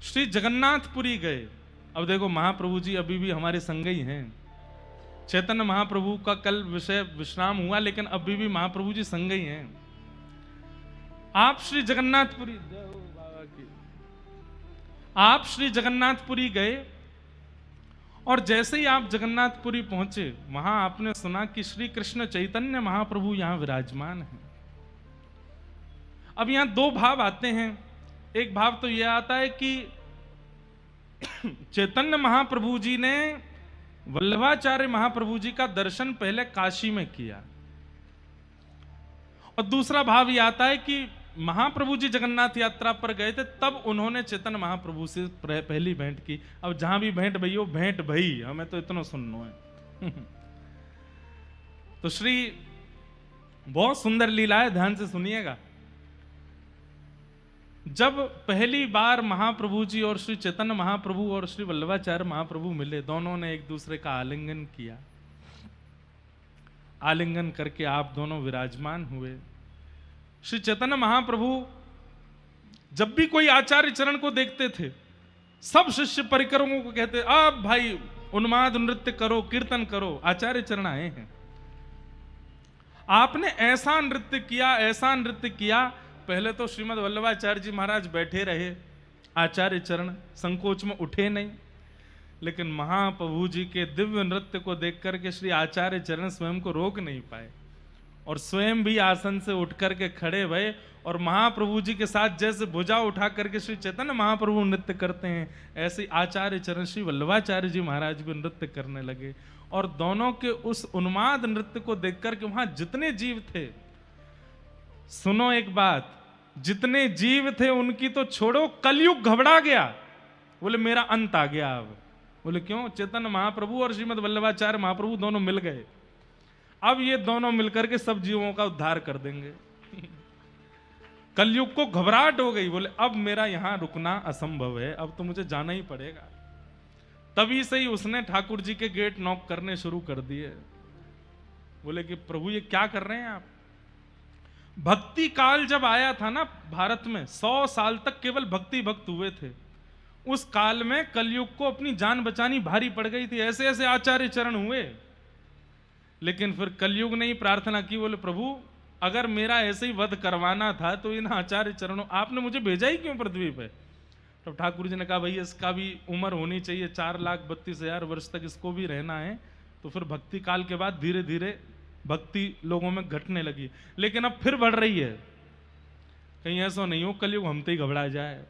श्री जगन्नाथपुरी गए। अब देखो महाप्रभु जी अभी भी हमारे संग ही हैं। चैतन्य महाप्रभु का कल विषय विश्राम हुआ, लेकिन अभी भी महाप्रभु जी संग ही हैं। आप श्री जगन्नाथपुरी, जय हो बाबा की, आप श्री जगन्नाथपुरी गए और जैसे ही आप जगन्नाथपुरी पहुंचे, वहां आपने सुना कि श्री कृष्ण चैतन्य महाप्रभु यहां विराजमान हैं। अब यहां 2 भाव आते हैं। एक भाव तो यह आता है कि चैतन्य महाप्रभु जी ने वल्लभाचार्य महाप्रभु जी का दर्शन पहले काशी में किया, और दूसरा भाव यह आता है कि महाप्रभु जी जगन्नाथ यात्रा पर गए थे, तब उन्होंने चैतन्य महाप्रभु से पहली भेंट की। अब जहां भी भेंट भई हो, भेंट भई, हमें तो इतना सुनना है। तो श्री बहुत सुंदर लीला है, ध्यान से सुनिएगा। जब पहली बार महाप्रभु जी और श्री चैतन्य महाप्रभु और श्री वल्लभाचार्य महाप्रभु मिले, दोनों ने एक दूसरे का आलिंगन किया। आलिंगन करके आप दोनों विराजमान हुए। श्री चैतन्य महाप्रभु जब भी कोई आचार्य चरण को देखते थे, सब शिष्य परिकरों को कहते, अब भाई उन्माद नृत्य करो, कीर्तन करो, आचार्य चरण आए हैं। आपने ऐसा नृत्य किया, ऐसा नृत्य किया। पहले तो श्रीमद् वल्लभाचार्य जी महाराज बैठे रहे, आचार्य चरण संकोच में उठे नहीं, लेकिन महाप्रभु जी के दिव्य नृत्य को देख करके श्री आचार्य चरण स्वयं को रोक नहीं पाए और स्वयं भी आसन से उठ करके खड़े भये, और महाप्रभु जी के साथ जैसे भुजा उठा करके श्री चैतन्य महाप्रभु नृत्य करते हैं, ऐसे आचार्य चरण श्री वल्लभाचार्य जी महाराज भी नृत्य करने लगे। और दोनों के उस उन्माद नृत्य को देख करके वहां जितने जीव थे, सुनो एक बात, जितने जीव थे उनकी तो छोड़ो, कलयुग घबरा गया। बोले मेरा अंत आ गया। अब बोले क्यों? चैतन्य महाप्रभु और श्रीमद् वल्लभाचार्य महाप्रभु दोनों मिल गए, अब ये दोनों मिलकर के सब जीवों का उद्धार कर देंगे। कलयुग को घबराहट हो गई। बोले अब मेरा यहां रुकना असंभव है, अब तो मुझे जाना ही पड़ेगा। तभी से ही उसने ठाकुर जी के गेट नॉक करने शुरू कर दिए। बोले कि प्रभु ये क्या कर रहे हैं आप? भक्ति काल जब आया था ना भारत में, 100 साल तक केवल भक्ति भक्त हुए थे। उस काल में कलयुग को अपनी जान बचानी भारी पड़ गई थी, ऐसे ऐसे आचार्य चरण हुए। लेकिन फिर कलयुग ने ही प्रार्थना की, बोले प्रभु अगर मेरा ऐसे ही वध करवाना था तो इन आचार्य चरणों, आपने मुझे भेजा ही क्यों पृथ्वी पे? तब ठाकुर जी ने कहा भैया इसका भी उम्र होनी चाहिए, 4,32,000 वर्ष तक इसको भी रहना है। तो फिर भक्ति काल के बाद धीरे धीरे भक्ति लोगों में घटने लगी, लेकिन अब फिर बढ़ रही है। कहीं ऐसा नहीं हो कलयुग हम तो ही घबरा जाए,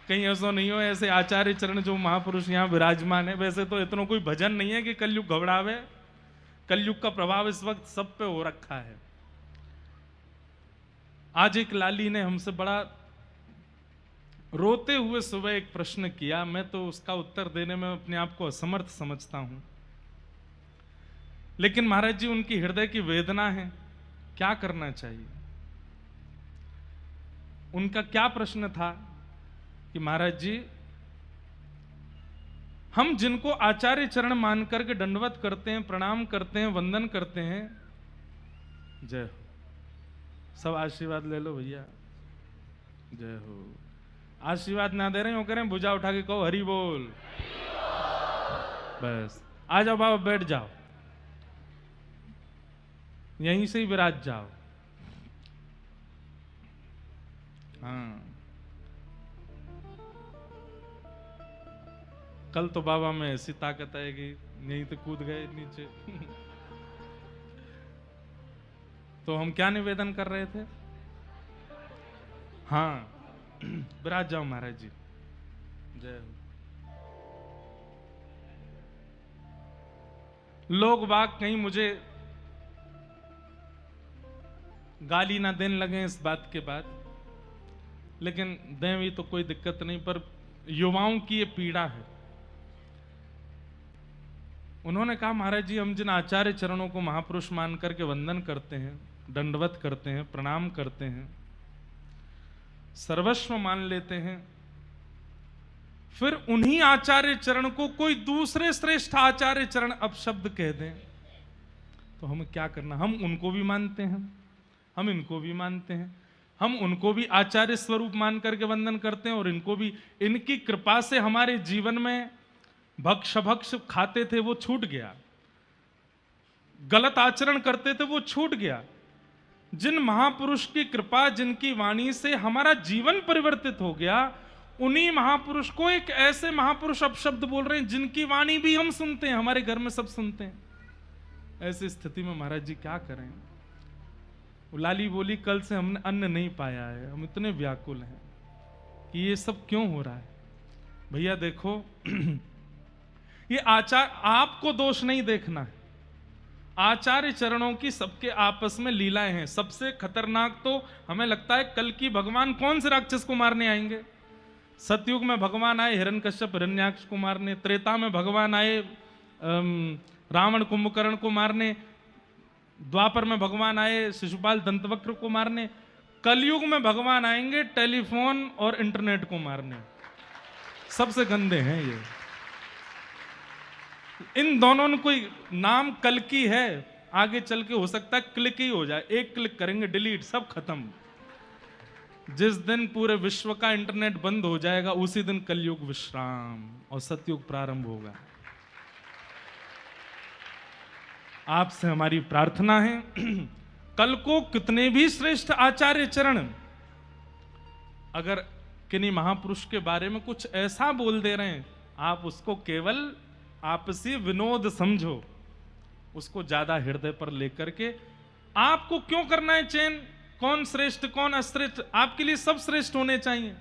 कहीं ऐसा नहीं हो ऐसे आचार्य चरण जो महापुरुष यहाँ विराजमान है, वैसे तो इतना कोई भजन नहीं है कि कलयुग घबरावे। कलयुग का प्रभाव इस वक्त सब पे हो रखा है। आज एक लाली ने हमसे बड़ा रोते हुए सुबह एक प्रश्न किया, मैं तो उसका उत्तर देने में अपने आप को असमर्थ समझता हूं, लेकिन महाराज जी उनकी हृदय की वेदना है, क्या करना चाहिए। उनका क्या प्रश्न था कि महाराज जी हम जिनको आचार्य चरण मान करके दंडवत करते हैं, प्रणाम करते हैं, वंदन करते हैं, जय हो, सब आशीर्वाद ले लो भैया, जय हो। आशीर्वाद ना दे रहे हो, करें भुजा उठा के कहो हरि बोल, बस आ जाओ बाबा, बैठ जाओ, यहीं से ही विराज जाओ। हाँ, कल तो बाबा में ऐसी ताकत है कि यहीं तो कूद गए नीचे। तो हम क्या निवेदन कर रहे थे? हाँ, विराज जाओ महाराज जी, जय हो। लोग बाग कहीं मुझे गाली ना देने लगे इस बात के बाद, लेकिन दें भी तो कोई दिक्कत नहीं, पर युवाओं की ये पीड़ा है। उन्होंने कहा महाराज जी हम जिन आचार्य चरणों को महापुरुष मान करके वंदन करते हैं, दंडवत करते हैं, प्रणाम करते हैं, सर्वस्व मान लेते हैं, फिर उन्हीं आचार्य चरण को कोई दूसरे श्रेष्ठ आचार्य चरण अपशब्द कह दें तो हमें क्या करना? हम उनको भी मानते हैं, हम इनको भी मानते हैं, हम उनको भी आचार्य स्वरूप मान करके वंदन करते हैं और इनको भी। इनकी कृपा से हमारे जीवन में भक्ष भक्ष खाते थे वो छूट गया, गलत आचरण करते थे वो छूट गया। जिन महापुरुष की कृपा, जिनकी वाणी से हमारा जीवन परिवर्तित हो गया, उन्हीं महापुरुष को एक ऐसे महापुरुष अपशब्द बोल रहे हैं जिनकी वाणी भी हम सुनते हैं, हमारे घर में सब सुनते हैं। ऐसी स्थिति में महाराज जी क्या करें? लाली बोली कल से हमने अन्न नहीं पाया है, हम इतने व्याकुल हैं कि ये सब क्यों हो रहा है। भैया देखो, ये आपको दोष नहीं देखना है, आचार्य चरणों की सबके आपस में लीलाएं हैं। सबसे खतरनाक तो हमें लगता है कल की भगवान कौन से राक्षस को मारने आएंगे। सतयुग में भगवान आए हिरण्यकश्यप हिरण्याक्ष को मारने, त्रेता में भगवान आए रावण कुंभकर्ण को मारने, द्वापर में भगवान आए शिशुपाल दंतवक्र को मारने, कलयुग में भगवान आएंगे टेलीफोन और इंटरनेट को मारने। सबसे गंदे हैं ये। इन दोनों ने कोई नाम कल की है, आगे चल के हो सकता है क्लिक ही हो जाए, एक क्लिक करेंगे डिलीट, सब खत्म। जिस दिन पूरे विश्व का इंटरनेट बंद हो जाएगा उसी दिन कलयुग विश्राम और सतयुग प्रारंभ होगा। आपसे हमारी प्रार्थना है, कल को कितने भी श्रेष्ठ आचार्य चरण अगर किन्हीं महापुरुष के बारे में कुछ ऐसा बोल दे रहे हैं, आप उसको केवल आपसी विनोद समझो, उसको ज्यादा हृदय पर लेकर के आपको क्यों करना है चयन, कौन श्रेष्ठ कौन अश्रेष्ठ? आपके लिए सब श्रेष्ठ होने चाहिए।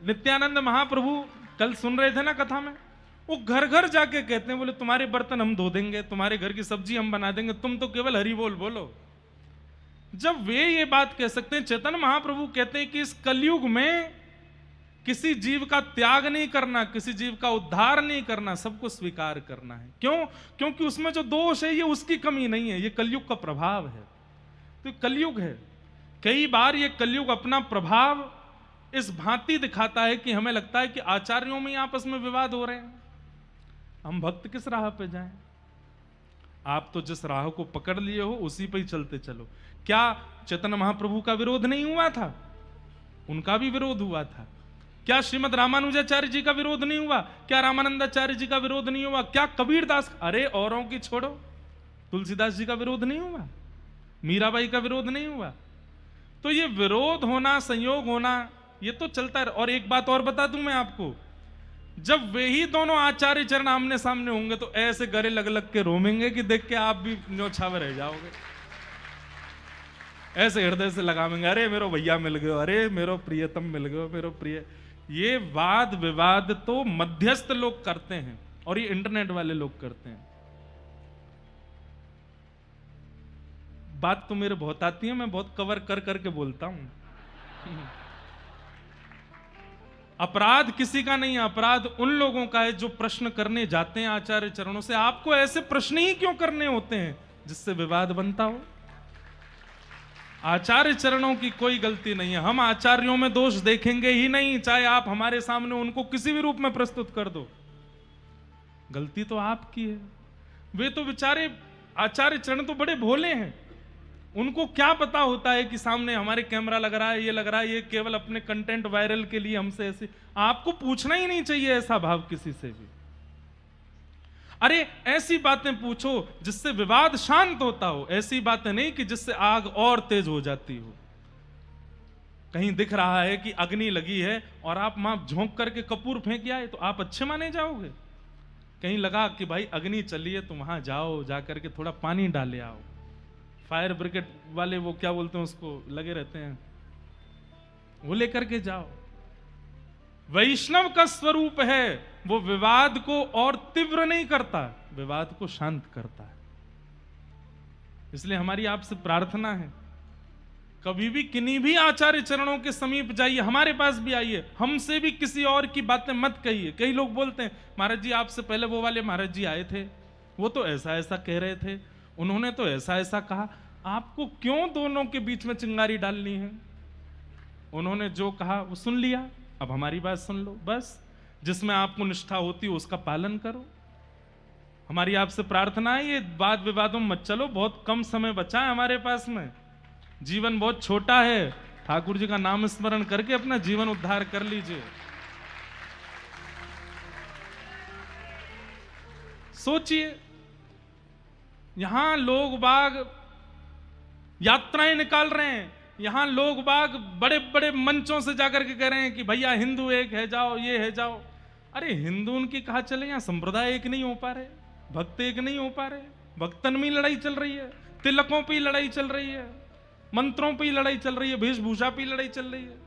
नित्यानंद महाप्रभु कल सुन रहे थे ना कथा में, वो घर घर जाके कहते हैं, बोले तुम्हारे बर्तन हम धो देंगे, तुम्हारे घर की सब्जी हम बना देंगे, तुम तो केवल हरि बोल बोलो। जब वे ये बात कह सकते हैं, चैतन्य महाप्रभु कहते हैं कि इस कलयुग में किसी जीव का त्याग नहीं करना, किसी जीव का उद्धार नहीं करना, सबको स्वीकार करना है। क्यों? क्योंकि उसमें जो दोष है ये उसकी कमी नहीं है, ये कलयुग का प्रभाव है। तो कलयुग है, कई बार ये कलयुग अपना प्रभाव इस भांति दिखाता है कि हमें लगता है कि आचार्यों में आपस में विवाद हो रहे हैं, हम भक्त किस राह पे जाएं? आप तो जिस राह को पकड़ लिए हो उसी पे ही चलते चलो। क्या चैतन्य महाप्रभु का विरोध नहीं हुआ था? उनका भी विरोध हुआ था। क्या श्रीमद रामानुजाचार्य जी का विरोध नहीं हुआ? क्या रामानंदाचार्य जी का विरोध नहीं हुआ? क्या कबीरदास, अरे औरों की छोड़ो, तुलसीदास जी का विरोध नहीं हुआ? मीराबाई का विरोध नहीं हुआ? तो ये विरोध होना, संयोग होना, ये तो चलता है। और एक बात और बता दूं मैं आपको, जब वे ही दोनों आचार्य चरण आमने सामने होंगे तो ऐसे गले लग लग के रोमेंगे कि देख के आप भी न्योछावर रह जाओगे। ऐसे हृदय से लगावेंगे, अरे मेरो भैया मिल गयो, अरे मेरो प्रियतम मिल गयो, मेरो प्रिय। ये वाद विवाद तो मध्यस्थ लोग करते हैं और ये इंटरनेट वाले लोग करते हैं। बात तो मेरे बहुत आती है, मैं बहुत कवर कर करके बोलता हूं। अपराध किसी का नहीं है, अपराध उन लोगों का है जो प्रश्न करने जाते हैं आचार्य चरणों से। आपको ऐसे प्रश्न ही क्यों करने होते हैं जिससे विवाद बनता हो? आचार्य चरणों की कोई गलती नहीं है, हम आचार्यों में दोष देखेंगे ही नहीं, चाहे आप हमारे सामने उनको किसी भी रूप में प्रस्तुत कर दो। गलती तो आपकी है। वे तो बेचारे आचार्य चरण तो बड़े भोले हैं, उनको क्या पता होता है कि सामने हमारे कैमरा लग रहा है, ये लग रहा है, ये केवल अपने कंटेंट वायरल के लिए हमसे ऐसे। आपको पूछना ही नहीं चाहिए ऐसा भाव किसी से भी। अरे ऐसी बातें पूछो जिससे विवाद शांत होता हो, ऐसी बातें नहीं कि जिससे आग और तेज हो जाती हो। कहीं दिख रहा है कि अग्नि लगी है और आप वहां झोंक करके कपूर फेंक आए तो आप अच्छे माने जाओगे? कहीं लगा कि भाई अग्नि चली है तो वहां जाओ, जाकर के थोड़ा पानी डाले आओ। फायर ब्रिगेड वाले वो क्या बोलते हैं उसको, लगे रहते हैं, वो लेकर के जाओ। वैष्णव का स्वरूप है, वो विवाद को और तीव्र नहीं करता, विवाद को शांत करता है। इसलिए हमारी आपसे प्रार्थना है, कभी भी किन्हीं भी आचार्य चरणों के समीप जाइए, हमारे पास भी आइए, हमसे भी किसी और की बातें मत कहिए। कई लोग बोलते हैं महाराज जी आपसे पहले वो वाले महाराज जी आए थे, वो तो ऐसा ऐसा कह रहे थे, उन्होंने तो ऐसा ऐसा कहा। आपको क्यों दोनों के बीच में चिंगारी डालनी है? उन्होंने जो कहा वो सुन लिया, अब हमारी बात सुन लो बस। जिसमें आपको निष्ठा होती है उसका पालन करो। हमारी आपसे प्रार्थना है, ये वाद विवादों में मत चलो, बहुत कम समय बचा है हमारे पास में, जीवन बहुत छोटा है। ठाकुर जी का नाम स्मरण करके अपना जीवन उद्धार कर लीजिए। सोचिए, यहां लोग बाग यात्राएं निकाल रहे हैं, यहां लोग बाग बड़े बड़े मंचों से जाकर के कह रहे हैं कि भैया हिंदू एक है जाओ, ये है जाओ। अरे हिंदू उनकी कहा चले, यहां संप्रदाय एक नहीं हो पा रहे, भक्त एक नहीं हो पा रहे, भक्तन में लड़ाई चल रही है, तिलकों पे लड़ाई चल रही है, मंत्रों पे लड़ाई चल रही है, वेशभूषा पे लड़ाई चल रही है।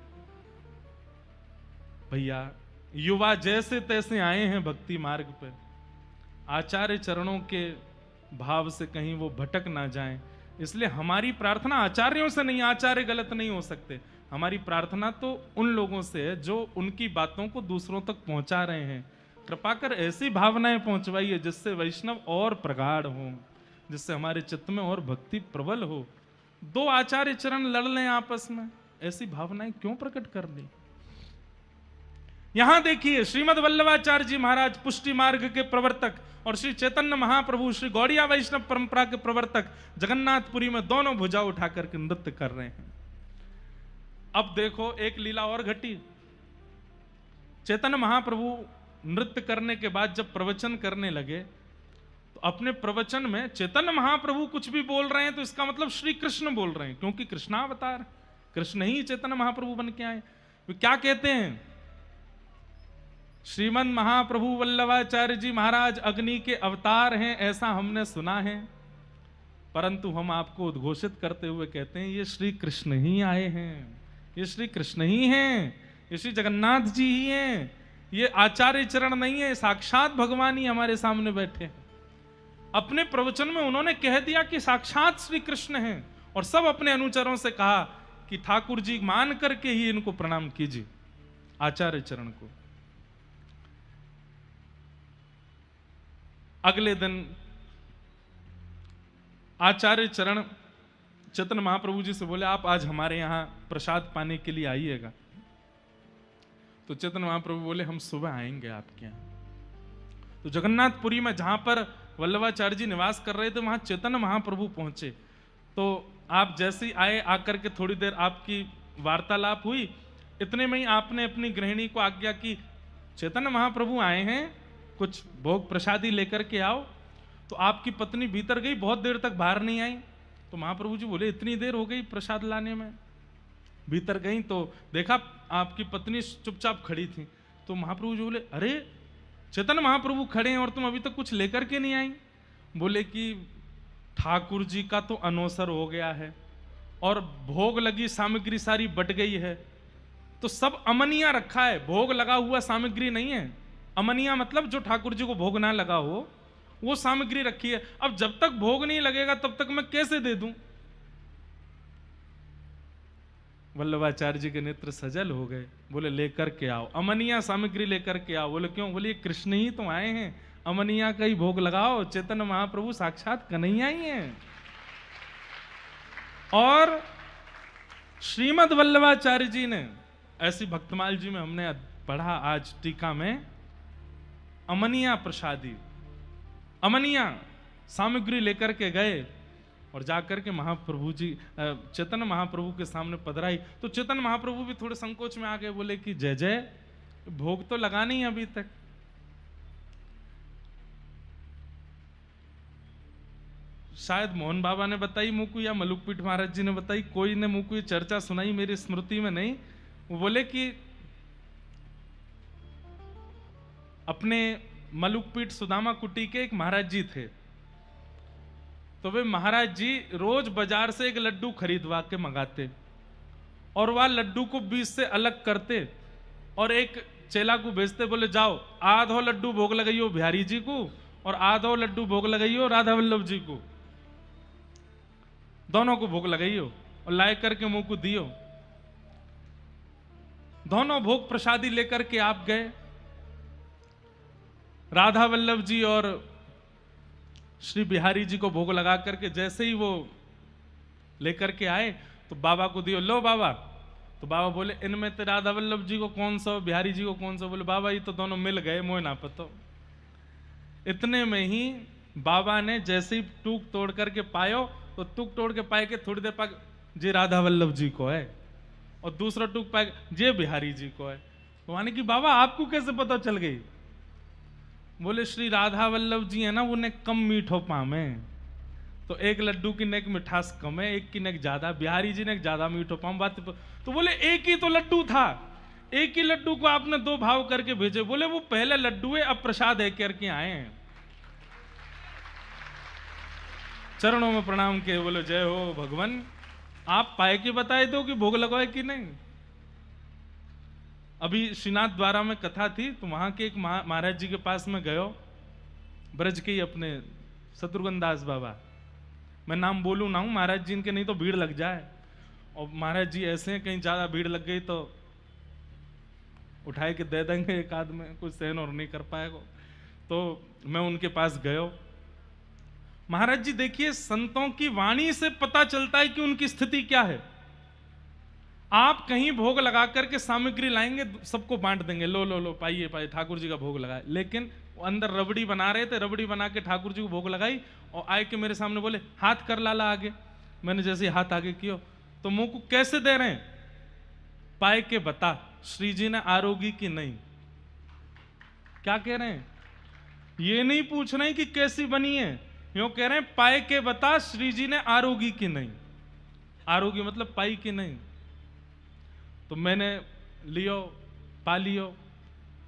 भैया युवा जैसे तैसे आए हैं भक्ति मार्ग पे, आचार्य चरणों के भाव से कहीं वो भटक ना जाएं। इसलिए हमारी प्रार्थना आचार्यों से नहीं, आचार्य गलत नहीं हो सकते, हमारी प्रार्थना तो उन लोगों से है जो उनकी बातों को दूसरों तक पहुंचा रहे हैं। कृपा कर ऐसी भावनाएं पहुंचवाइए जिससे वैष्णव और प्रगाढ़ हो, जिससे हमारे चित्त में और भक्ति प्रबल हो। दो आचार्य चरण लड़ लें आपस में, ऐसी भावनाएं क्यों प्रकट करनी? यहां देखिए श्रीमद वल्लभाचार्य जी महाराज पुष्टि मार्ग के प्रवर्तक और श्री चैतन्य महाप्रभु श्री गौड़िया वैष्णव परंपरा के प्रवर्तक जगन्नाथपुरी में दोनों भुजा उठा करके नृत्य कर रहे हैं। अब देखो एक लीला और घटी। चैतन्य महाप्रभु नृत्य करने के बाद जब प्रवचन करने लगे तो अपने प्रवचन में चैतन्य महाप्रभु कुछ भी बोल रहे हैं तो इसका मतलब श्री कृष्ण बोल रहे हैं, क्योंकि कृष्णावतार कृष्ण ही चैतन्य महाप्रभु बन के आए। वे क्या कहते हैं? श्रीमद महाप्रभु वल्लभाचार्य जी महाराज अग्नि के अवतार हैं ऐसा हमने सुना है, परंतु हम आपको उद्घोषित करते हुए कहते हैं ये श्री कृष्ण ही आए हैं, ये श्री कृष्ण ही हैं, ये श्री जगन्नाथ जी ही हैं, ये आचार्य चरण नहीं है, साक्षात भगवान ही हमारे सामने बैठे हैं। अपने प्रवचन में उन्होंने कह दिया कि साक्षात श्री कृष्ण हैं और सब अपने अनुचरों से कहा कि ठाकुर जी मान करके ही इनको प्रणाम कीजिए, आचार्य चरण को। अगले दिन आचार्य चरण चैतन्य महाप्रभु जी से बोले आप आज हमारे यहां प्रसाद पाने के लिए आइएगा। तो चैतन्य महाप्रभु बोले हम सुबह आएंगे आपके यहां। तो जगन्नाथपुरी में जहां पर वल्लभाचार्य जी निवास कर रहे थे वहां चैतन्य महाप्रभु पहुंचे। तो आप जैसे ही आए, आकर के थोड़ी देर आपकी वार्तालाप हुई, इतने में ही आपने अपनी गृहिणी को आज्ञा की चैतन्य महाप्रभु आए हैं, कुछ भोग प्रसादी लेकर के आओ। तो आपकी पत्नी भीतर गई, बहुत देर तक बाहर नहीं आई। तो महाप्रभु जी बोले इतनी देर हो गई प्रसाद लाने में? भीतर गई तो देखा आपकी पत्नी चुपचाप खड़ी थी। तो महाप्रभु जी बोले, अरे चैतन्य महाप्रभु खड़े हैं और तुम अभी तक कुछ लेकर के नहीं आई? बोले कि ठाकुर जी का तो अनोसर हो गया है और भोग लगी सामग्री सारी बट गई है, तो सब अमनिया रखा है, भोग लगा हुआ सामग्री नहीं है। अमनिया मतलब जो ठाकुर जी को भोग ना लगा हो वो सामग्री रखी है। अब जब तक भोग नहीं लगेगा तब तक मैं कैसे दे दूं? वल्लभाचार्य जी के नेत्र सजल हो गए। बोले लेकर के आओ, अमनिया सामग्री लेकर के आओ। बोले क्यों? बोले कृष्ण ही तो आए हैं, अमनिया का ही भोग लगाओ, चैतन्य महाप्रभु साक्षात कन्हैया ही हैं। और श्रीमद् वल्लभाचार्य जी ने, ऐसी भक्तमाल जी में हमने पढ़ा आज टीका में, अमनिया प्रसादी, अमनिया सामग्री लेकर के गए और जाकर के महाप्रभु जी चैतन्य महाप्रभु के सामने पधराई। तो चैतन्य महाप्रभु भी थोड़े संकोच में आ गए। बोले कि जय जय, भोग तो लगा नहीं अभी तक। शायद मोहन बाबा ने बताई मुझको या मलुकपीठ महाराज जी ने बताई, कोई ने मुझको ये चर्चा सुनाई, मेरी स्मृति में नहीं। वो बोले कि अपने मलुकपीठ सुदामा कुटी के एक महाराज जी थे, तो वे महाराज जी रोज बाजार से एक लड्डू खरीदवा के मंगाते और वह लड्डू को बीच से अलग करते और एक चेला को भेजते। बोले जाओ आधो लड्डू भोग लगाइयो बिहारी जी को और आधो लड्डू भोग लगाइयो राधा वल्लभ जी को, दोनों को भोग लगाइयो और लाए करके मुंह को दियो। दोनों भोग प्रसादी लेकर के आप गए। राधा वल्लभ जी और श्री बिहारी जी को भोग लगा करके जैसे ही वो लेकर के आए तो बाबा को दियो, लो बाबा। तो बाबा बोले इनमें तो राधा वल्लभ जी को कौन सा, बिहारी जी को कौन सा? बोले बाबा ये तो दोनों मिल गए, मोह ना पतो। इतने में ही बाबा ने जैसे ही टूक तोड़ करके पायो तो टूक तोड़ के पाए के थोड़ी देर बाद जे राधा वल्लभ जी को है और दूसरा टूक पाए जे बिहारी जी को है। तो माने कि बाबा आपको कैसे पता चल गई? बोले श्री राधा वल्लभ जी है ना, उन्हें कम मीठो पामे, तो एक लड्डू की नेक मिठास कम है, एक की नेक ज्यादा, बिहारी जी ने ज्यादा मीठो पाम बात। तो बोले एक ही तो लड्डू था, एक ही लड्डू को आपने दो भाव करके भेजे। बोले वो पहले लड्डू है, अब प्रसाद है करके आए हैं। चरणों में प्रणाम किए, बोले जय हो भगवान, आप पाए के बताए दो कि भोग लगाए कि नहीं। अभी श्रीनाथ द्वारा में कथा थी तो वहां के एक महाराज जी के पास में गयो, ब्रज के ही अपने शत्रुघ्न दास बाबा, मैं नाम बोलूं ना हूं महाराज जी इनके, नहीं तो भीड़ लग जाए। और महाराज जी ऐसे हैं, कहीं ज्यादा भीड़ लग गई तो उठाए के दे देंगे एक आध में, कुछ सहन और नहीं कर पाएगा। तो मैं उनके पास गयो। महाराज जी देखिए, संतों की वाणी से पता चलता है कि उनकी स्थिति क्या है। आप कहीं भोग लगा करके सामग्री लाएंगे, सबको बांट देंगे, लो लो लो पाइए पाइए, ठाकुर जी का भोग लगाए। लेकिन वो अंदर रबड़ी बना रहे थे, रबड़ी बना के ठाकुर जी को भोग लगाई और आए के मेरे सामने बोले हाथ कर लाला आगे। मैंने जैसे हाथ आगे किया तो मुंह को कैसे दे रहे हैं, पाए के बता श्री जी ने आरोगी कि नहीं। क्या कह रहे हैं? ये नहीं पूछ रहे कि कैसी बनी है, यूं कह रहे हैं पाए के बता श्री जी ने आरोगी कि नहीं। आरोगी मतलब पाई कि नहीं। तो मैंने लियो, पा लियो।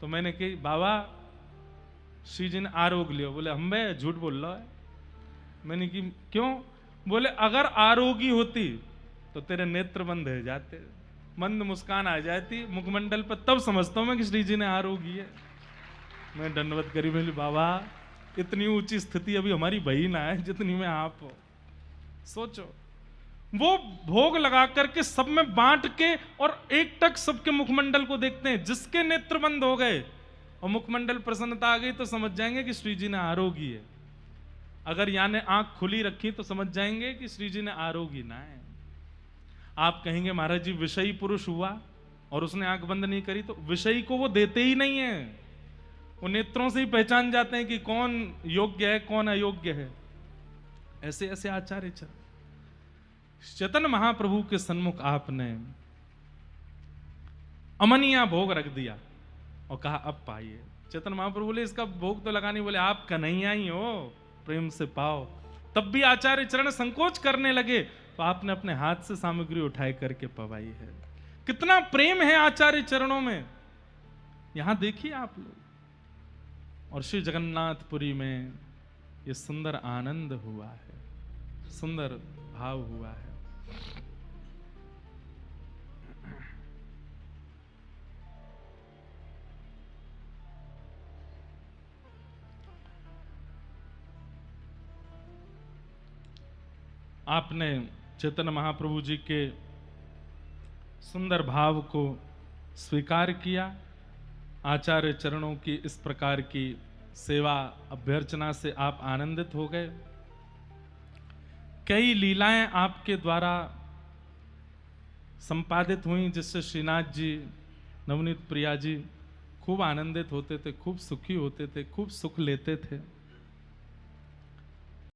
तो मैंने कही बाबा श्री जी ने आरोग लियो। बोले हम बे झूठ बोल रहा है। मैंने की क्यों? बोले अगर आरोगी होती तो तेरे नेत्र बंद हो जाते, मंद मुस्कान आ जाती मुखमंडल पर, तब समझता हूं मैं कि श्री जी ने आरोगी है। मैं दंडवत करी, बोली बाबा इतनी ऊंची स्थिति अभी हमारी भई ना है जितनी में आप हो। सोचो, वो भोग लगा करके सब में बांट के और एक टक सबके मुखमंडल को देखते हैं। जिसके नेत्र बंद हो गए और मुखमंडल प्रसन्नता आ गई तो समझ जाएंगे कि श्री जी ने आरोगी है। अगर यानी आंख खुली रखी तो समझ जाएंगे कि श्री जी ने आरोगी ना है। आप कहेंगे महाराज जी विषयी पुरुष हुआ और उसने आंख बंद नहीं करी, तो विषयी को वो देते ही नहीं है। वो नेत्रों से ही पहचान जाते हैं कि कौन योग्य है कौन अयोग्य है। ऐसे ऐसे आचार्य चरण चैतन्य महाप्रभु के सन्मुख आपने अमनिया भोग रख दिया और कहा अब पाइए। चैतन्य महाप्रभु बोले इसका भोग तो लगाने, बोले आप कन्हैया ही हो, प्रेम से पाओ। तब भी आचार्य चरण संकोच करने लगे। तो आपने अपने हाथ से सामग्री उठाए करके पवाई है। कितना प्रेम है आचार्य चरणों में, यहां देखिए आप लोग। और श्री जगन्नाथपुरी में ये सुंदर आनंद हुआ है, सुंदर भाव हुआ है। आपने चैतन्य महाप्रभु जी के सुंदर भाव को स्वीकार किया। आचार्य चरणों की इस प्रकार की सेवा अभ्यर्चना से आप आनंदित हो गए। कई लीलाएं आपके द्वारा संपादित हुई, जिससे श्रीनाथ जी, नवनीत प्रिया जी खूब आनंदित होते थे, खूब सुखी होते थे, खूब सुख लेते थे।